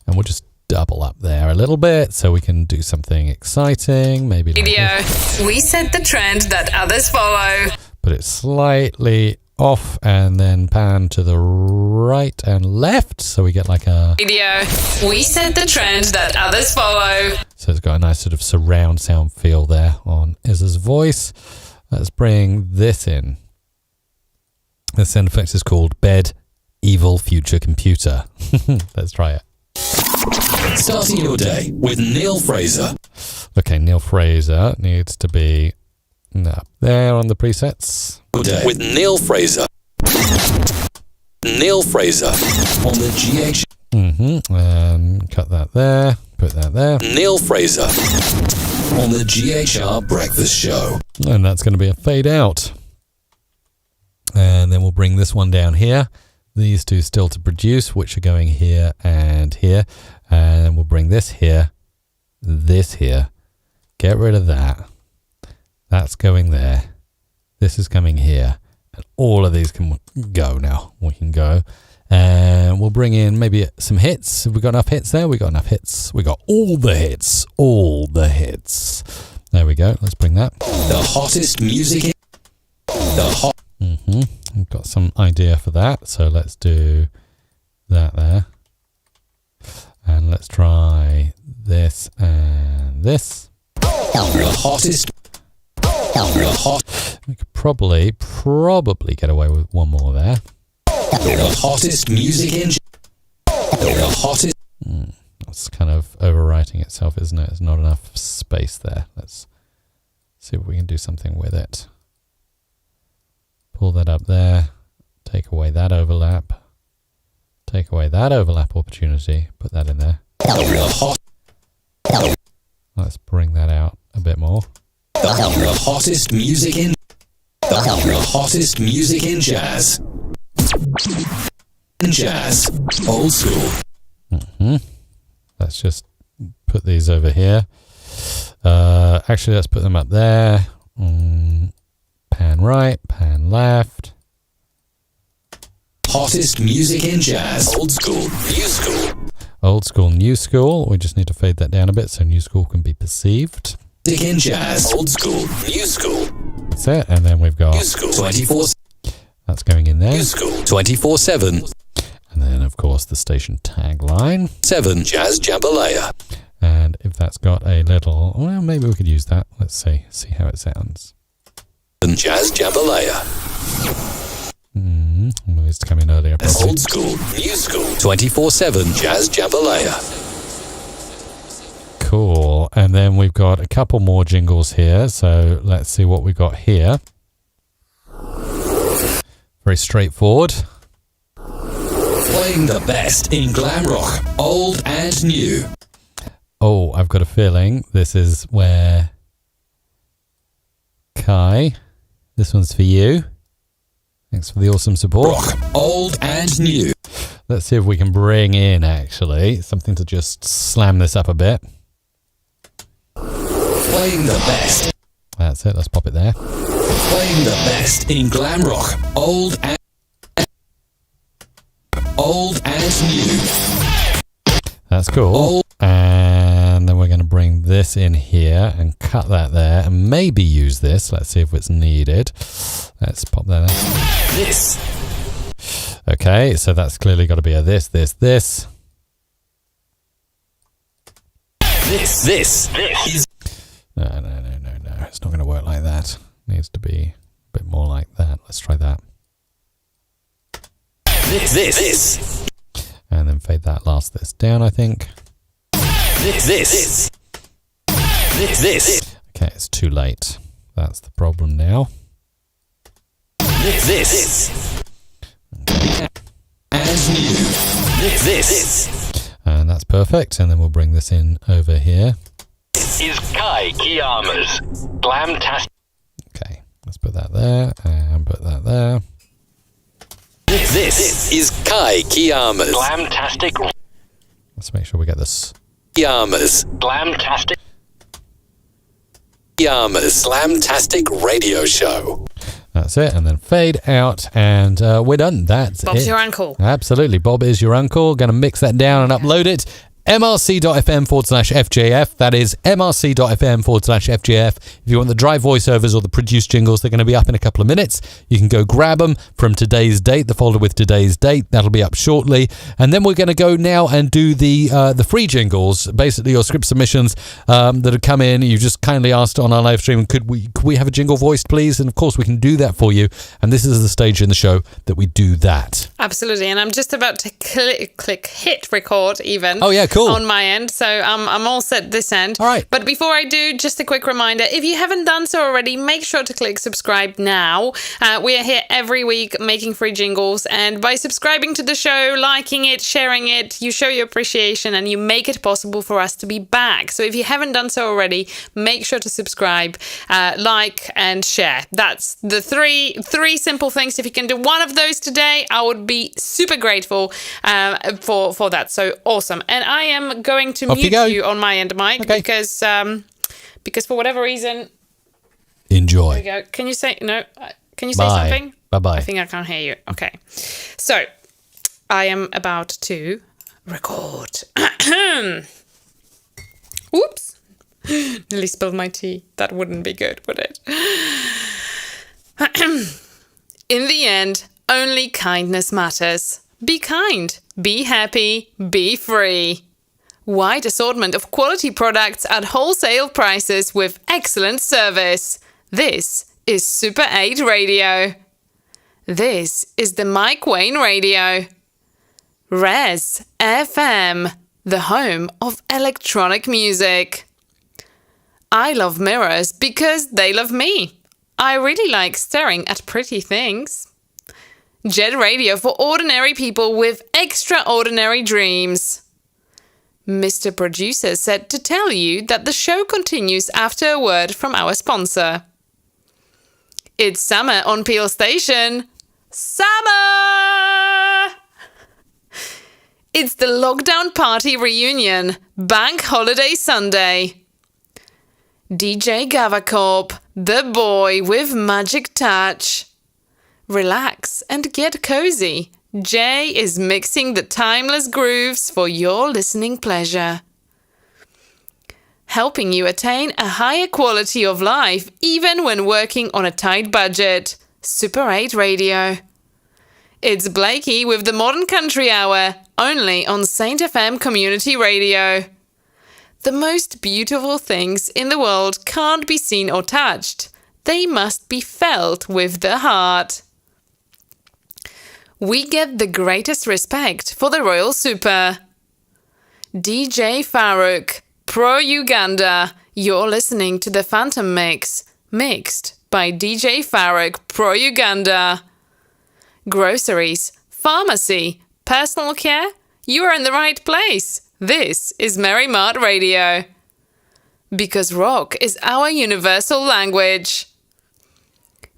And we'll just double up there a little bit so we can do something exciting. Maybe like this. We set the trend that others follow. Put it slightly off and then pan to the right and left so we get like a... We set the trend that others follow. So it's got a nice sort of surround sound feel there on Izza's voice. Let's bring this in. The sound effect is called Bed Evil Future Computer. Let's try it. Starting your day with Neil Fraser. Okay, Neil Fraser needs to be up there on the presets. Your day with Neil Fraser. Neil Fraser on the GH. Cut that there. Put that there. Neil Fraser on the GHR Breakfast Show. And that's going to be a fade out. And then we'll bring this one down here. These two still to produce, which are going here and here. And then we'll bring this here, this here. Get rid of that. That's going there. This is coming here. And all of these can go now. We can go. And we'll bring in maybe some hits. Have we got enough hits there? We got enough hits. We got all the hits. All the hits. There we go. Let's bring that. The hottest music in the hot. I've got some idea for that. So let's do that there. And let's try this and this. The hottest. The hot. We could probably get away with one more there. The hottest music in. The hottest. That's kind of overwriting itself, isn't it? There's not enough space there. Let's see if we can do something with it. Pull that up there. Take away that overlap. Take away that overlap opportunity. Put that in there. The hot. Let's bring that out a bit more. The hottest music in. The hottest music in jazz. Jazz. Old school. Let's just put these over here. Actually, let's put them up there. Pan right, pan left. Hottest music in jazz. Old school. New school. Old school, new school. We just need to fade that down a bit so new school can be perceived. Music in jazz. Old school. New school. That's it. And then we've got... New school. 24. That's going in there. New school. 24/7. And then, of course, the station tagline. 7. Jazz Jambalaya. And if that's got a little... Well, maybe we could use that. Let's see. See how it sounds. Jazz Jambalaya. Well, it's to come in earlier, probably. Old school. New school. 24/7. Jazz Jambalaya. Cool. And then we've got a couple more jingles here. So let's see what we've got here. Very straightforward. Playing the best in glam rock, old and new. Oh, I've got a feeling this is where... Kai, this one's for you. Thanks for the awesome support. Rock, old and new. Let's see if we can bring in, actually, something to just slam this up a bit. Playing the best. That's it. Let's pop it there. Playing the best in glam rock, old and new. That's cool. Old. And then we're going to bring this in here and cut that there and maybe use this. Let's see if it's needed. Let's pop that in. This. Okay, so that's clearly got to be a this. This is. No. It's not going to work like that. It needs to be a bit more like that. Let's try that. This. And then fade that last this down, I think. This. Okay, it's too late. That's the problem now. This. And new. This. And that's perfect. And then we'll bring this in over here. Is Kai Kiyama's Glamtastic. Okay, let's put that there and put that there. This is Kai Kiyama's Glamtastic. Let's make sure we get this. Kiyama's Glamtastic. Kiyama's Glamtastic radio show. That's it. And then fade out and we're done. That's Bob's it. your uncle. Absolutely. Bob is your uncle. Going to mix that down and upload it mrc.fm/FJF. That is mrc.fm/FJF. If you want the dry voiceovers or the produced jingles, they're going to be up in a couple of minutes. You can go grab them from today's date, the folder with today's date. That'll be up shortly. And then we're going to go now and do the free jingles, basically your script submissions that have come in. You just kindly asked on our live stream, could we have a jingle voiced, please? And of course, we can do that for you. And this is the stage in the show that we do that. Absolutely. And I'm just about to click hit record even. Oh, yeah, cool. On my end. So I'm all set this end. All right. But before I do, just a quick reminder. If you haven't done so already, make sure to click subscribe now. We are here every week making free jingles. And by subscribing to the show, liking it, sharing it, you show your appreciation and you make it possible for us to be back. So if you haven't done so already, make sure to subscribe, like and share. That's the three simple things. If you can do one of those today, I would be super grateful for that. So awesome. And I am going to mute you on my end, Mike, because for whatever reason. Enjoy. There we go. Can you say no? Can you say something? Bye-bye. I think I can't hear you. Okay. So I am about to record. Whoops. Nearly spilled my tea. That wouldn't be good, would it? In the end, only kindness matters. Be kind, be happy, be free. Wide assortment of quality products at wholesale prices with excellent service. This is Super 8 Radio. This is the Mike Wayne Radio. Res FM, the home of electronic music. I love mirrors because they love me. I really like staring at pretty things. Jet Radio for ordinary people with extraordinary dreams. Mr. Producer said to tell you that the show continues after a word from our sponsor. It's summer on Peel Station. Summer! It's the lockdown party reunion, Bank Holiday Sunday. DJ Gavacorp, the boy with magic touch. Relax and get cozy. Jay is mixing the timeless grooves for your listening pleasure. Helping you attain a higher quality of life even when working on a tight budget. Super 8 Radio. It's Blakey with the Modern Country Hour, only on Saint FM Community Radio. The most beautiful things in the world can't be seen or touched. They must be felt with the heart. We get the greatest respect for the Royal Super. DJ Farouk, Pro Uganda, you're listening to the Phantom Mix, mixed by DJ Farouk, Pro Uganda. Groceries, pharmacy, personal care, you are in the right place. This is Mary Mart Radio. Because rock is our universal language.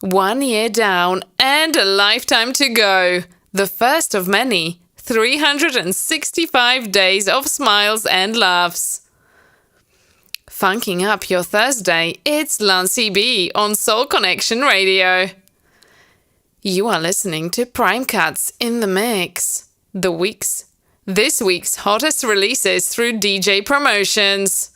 1 year down and a lifetime to go. The first of many, 365 days of smiles and laughs. Funking up your Thursday, it's Lancy B on Soul Connection Radio. You are listening to Prime Cuts in the Mix. This week's hottest releases through DJ Promotions.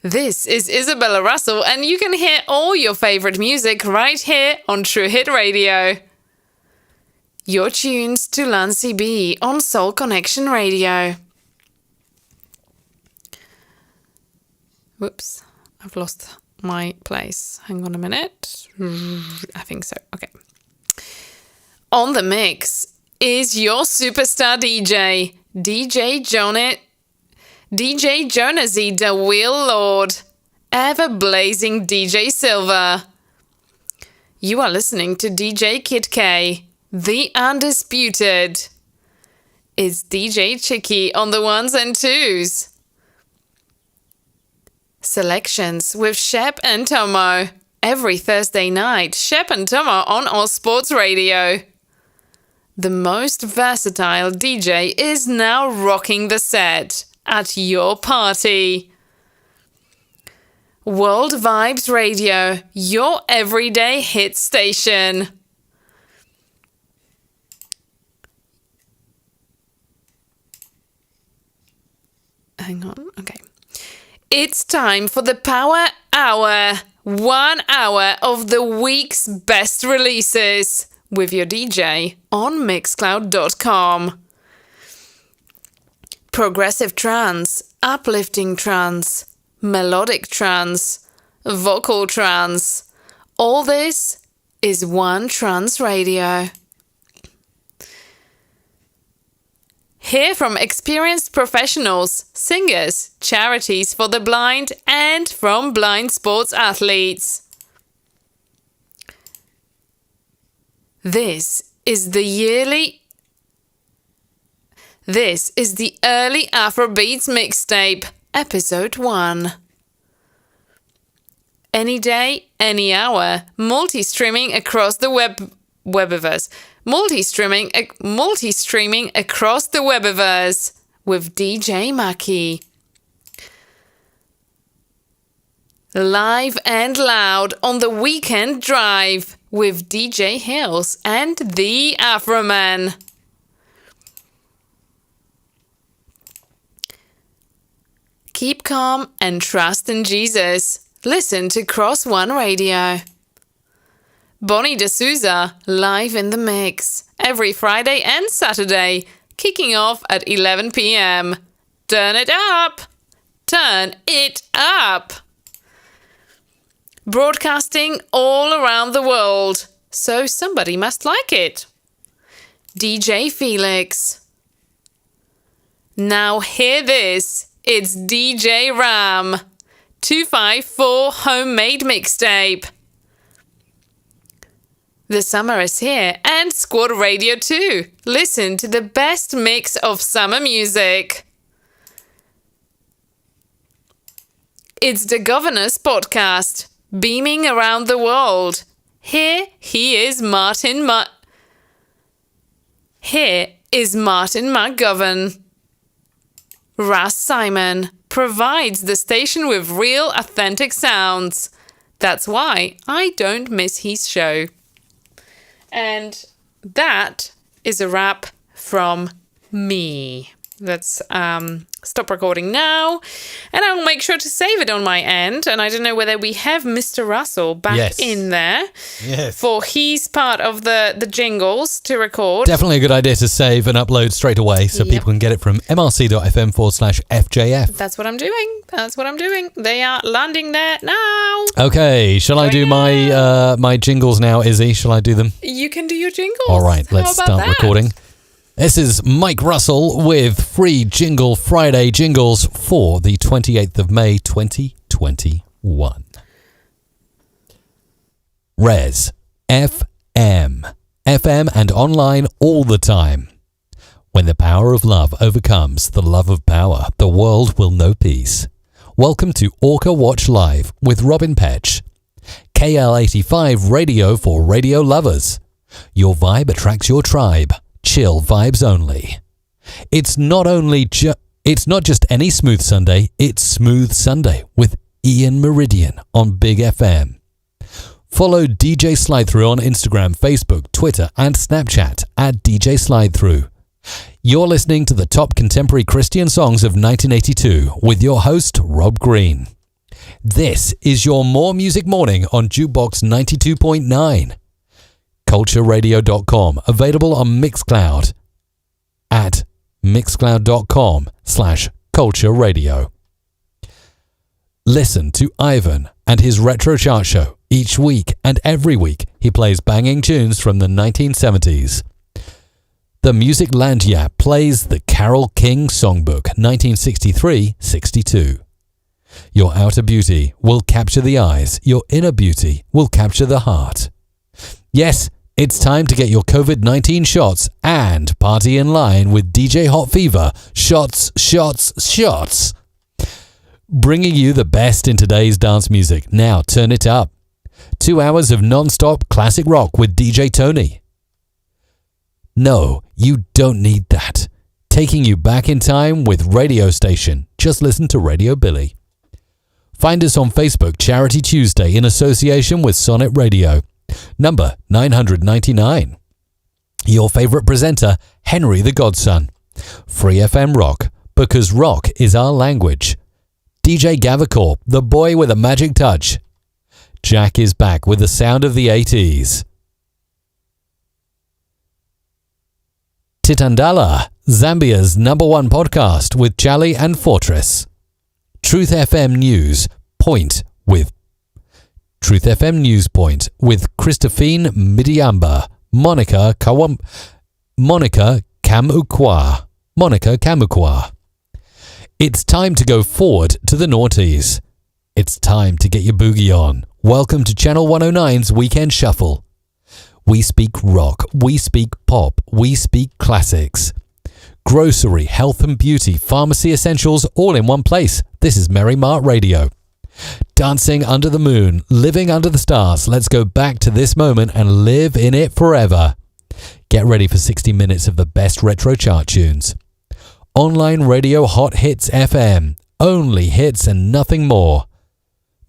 This is Isabella Russell, and you can hear all your favorite music right here on True Hit Radio. Your tunes to Lancy B on Soul Connection Radio. Whoops, I've lost my place. Hang on a minute. I think so. Okay. On the mix is your superstar DJ, DJ Jonesy, the Wheel Lord, ever blazing DJ Silver. You are listening to DJ Kid K, the undisputed. It's DJ Chicky on the ones and twos. Selections with Shep and Tomo. Every Thursday night, Shep and Tomo on All Sports Radio. The most versatile DJ is now rocking the set at your party. World Vibes Radio, your everyday hit station. hang on. Okay. It's time for the Power Hour. 1 hour of the week's best releases with your DJ on Mixcloud.com. Progressive trance, uplifting trance, melodic trance, vocal trance. All this is one trance radio. Hear from experienced professionals, singers, charities for the blind, and from blind sports athletes. This is the Early Afrobeats Mixtape, Episode 1. Any day, any hour, multi-streaming across the webiverse. Multi-streaming across the webiverse with DJ Maki. Live and loud on the weekend drive with DJ Hills and the Afroman. Keep calm and trust in Jesus. Listen to Cross One Radio. Bonnie D'Souza, live in the mix, every Friday and Saturday, kicking off at 11 p.m. Turn it up! Turn it up! Broadcasting all around the world, so somebody must like it. DJ Felix. Now hear this, it's DJ Ram. 254 Homemade Mixtape. The summer is here and Squad Radio too. Listen to the best mix of summer music. It's the Governor's Podcast, beaming around the world. Here is Martin McGovern. Russ Simon provides the station with real, authentic sounds. That's why I don't miss his show. And that is a wrap from me. Let's stop recording now, and I'll make sure to save it on my end. And I don't know whether we have Mr. Russell back in there for his part of the jingles to record. Definitely a good idea to save and upload straight away so people can get it from mrc.fm/FJF. That's what I'm doing. They are landing there now. Okay, shall I do my my jingles now, Izzy? Shall I do them? You can do your jingles. All right, let's start recording. This is Mike Russell with free Jingle Friday jingles for the 28th of May 2021. Res FM. FM and online all the time. When the power of love overcomes the love of power, the world will know peace. Welcome to Orca Watch Live with Robin Petch. KL85 radio for radio lovers. Your vibe attracts your tribe. Chill vibes only. It's not just any smooth Sunday, it's Smooth Sunday with Ian Meridian on Big FM. Follow DJ Slidethrough on Instagram, Facebook, Twitter and Snapchat at DJ Slidethrough. You're listening to the top contemporary Christian songs of 1982 with your host Rob Green. This is your More Music Morning on Jukebox 92.9. cultureradio.com, available on Mixcloud at mixcloud.com/cultureradio. Listen to Ivan and his retro chart show each week, and every week he plays banging tunes from the 1970s. The Music Landia plays the Carole King Songbook 1963-62. Your outer beauty will capture the eyes, your inner beauty will capture the heart. Yes, it's time to get your COVID-19 shots and party in line with DJ Hot Fever. Shots, shots, shots. Bringing you the best in today's dance music. Now turn it up. 2 hours of non-stop classic rock with DJ Tony. No, you don't need that. Taking you back in time with Radio Station. Just listen to Radio Billy. Find us on Facebook Charity Tuesday in association with Sonnet Radio. Number 999. Your favorite presenter, Henry the Godson. Free FM Rock, because rock is our language. DJ Gavicorp, the boy with a magic touch. Jack is back with the sound of the 80s. Titandala, Zambia's #1 podcast with Charlie and Fortress. Truth FM News Point with Christophine Midiamba, Monica Kamukwa. It's time to go forward to the noughties. It's time to get your boogie on. Welcome to Channel 109's Weekend Shuffle. We speak rock, we speak pop, we speak classics. Grocery, health and beauty, pharmacy essentials, all in one place. This is Merry Mart Radio. Dancing under the moon, living under the stars. Let's go back to this moment and live in it forever. Get ready for 60 minutes of the best retro chart tunes. Online radio Hot Hits FM. Only hits and nothing more.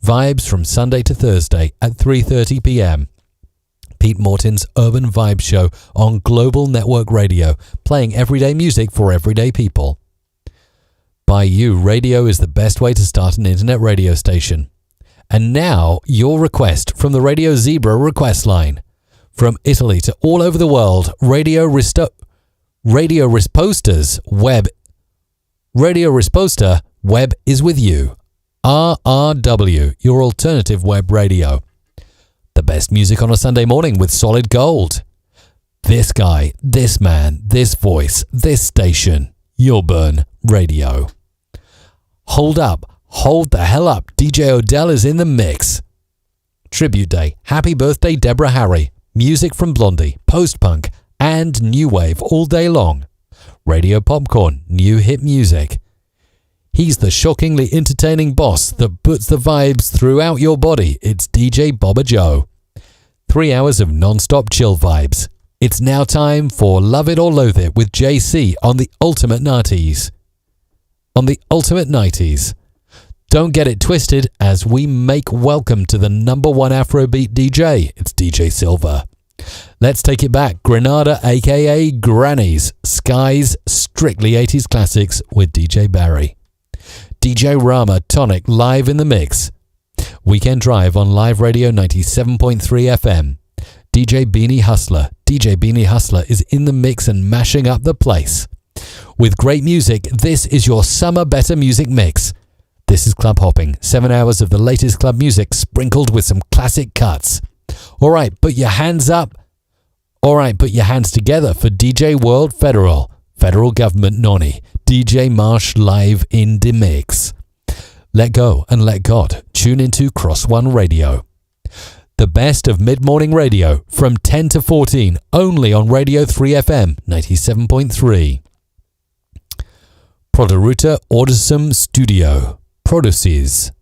Vibes from Sunday to Thursday at 3:30 p.m. Pete Morton's Urban Vibe Show on Global Network Radio, playing everyday music for everyday people. By you, radio is the best way to start an internet radio station. And now, your request from the Radio Zebra request line. From Italy to all over the world, Radio Risposta Web is with you. RRW, your alternative web radio. The best music on a Sunday morning with solid gold. This guy, this man, this voice, this station. You'll burn radio. Hold up, hold the hell up. DJ Odell is in the mix. Tribute Day, happy birthday Deborah Harry. Music from Blondie, post-punk, and new wave all day long. Radio Popcorn, new hit music. He's the shockingly entertaining boss that puts the vibes throughout your body. It's DJ Bobba Joe. 3 hours of non-stop chill vibes. It's now time for Love It or Loathe It with JC on the Ultimate 90s. Don't get it twisted as we make welcome to the #1 Afrobeat DJ. It's DJ Silver. Let's take it back. Grenada, aka Grannies. Skies, strictly 80s classics with DJ Barry. DJ Rama Tonic live in the mix. Weekend Drive on Live Radio 97.3 FM. DJ Beanie Hustler. DJ Beanie Hustler is in the mix and mashing up the place. With great music, this is your summer better music mix. This is Club Hopping. 7 hours of the latest club music sprinkled with some classic cuts. All right, put your hands up. All right, put your hands together for DJ World Federal Government Nonny, DJ Marsh live in the mix. Let go and let God. Tune into Cross One Radio. The best of mid-morning radio from 10 to 14, only on Radio 3 FM 97.3. Proderuta Audisum Studio. Produces.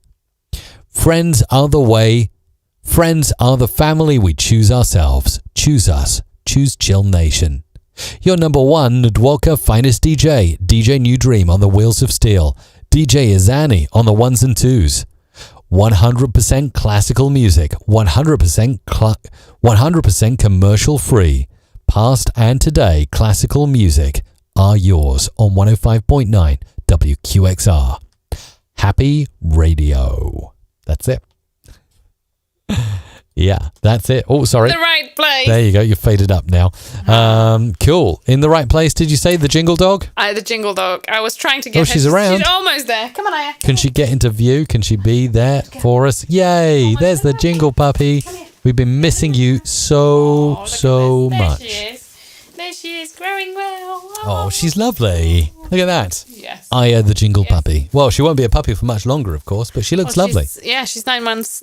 Friends are the way. Friends are the family we choose ourselves. Choose us. Choose Chill Nation. Your #1 Ndwalka finest DJ, DJ New Dream on the Wheels of Steel, DJ Izani on the 1s and 2s. 100% classical music, 100% commercial free. Past and today classical music are yours on 105.9 WQXR. Happy radio. That's it. Yeah, that's it. Oh, sorry. The right place. There you go. You're faded up now. Cool. In the right place, did you say? The Jingle Dog? The Jingle Dog. I was trying to get Oh, her. she's around. She's almost there. Come on, Aya. Can she get into view? Can she be there for us? Yay! There's the Jingle Puppy. We've been missing you so much. There she is. There she is, growing well. Oh, she's lovely. Look at that. Yes. Aya, the Jingle Puppy. Well, she won't be a puppy for much longer, of course, but she looks lovely. She's 9 months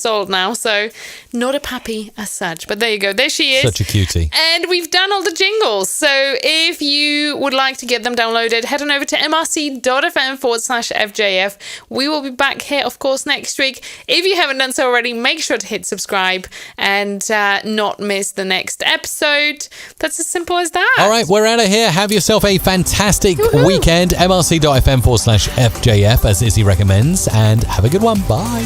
old now, so not a puppy as such. But there you go. There she is. Such a cutie. And we've done all the jingles. So if you would like to get them downloaded, head on over to mrc.fm/FJF. We will be back here, of course, next week. If you haven't done so already, make sure to hit subscribe and not miss the next episode. That's as simple as that. All right, we're out of here. Have yourself a fantastic weekend. mrc.fm/FJF, as Izzy recommends, and have a good one. Bye.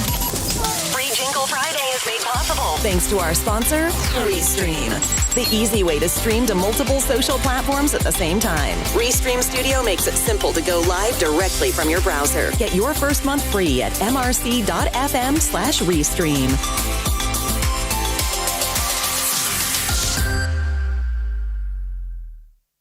Free Jingle Friday is made possible possible thanks to our sponsor, Restream. The easy way to stream to multiple social platforms at the same time. Restream Studio makes it simple to go live directly from your browser. Get your first month free at mrc.fm/restream.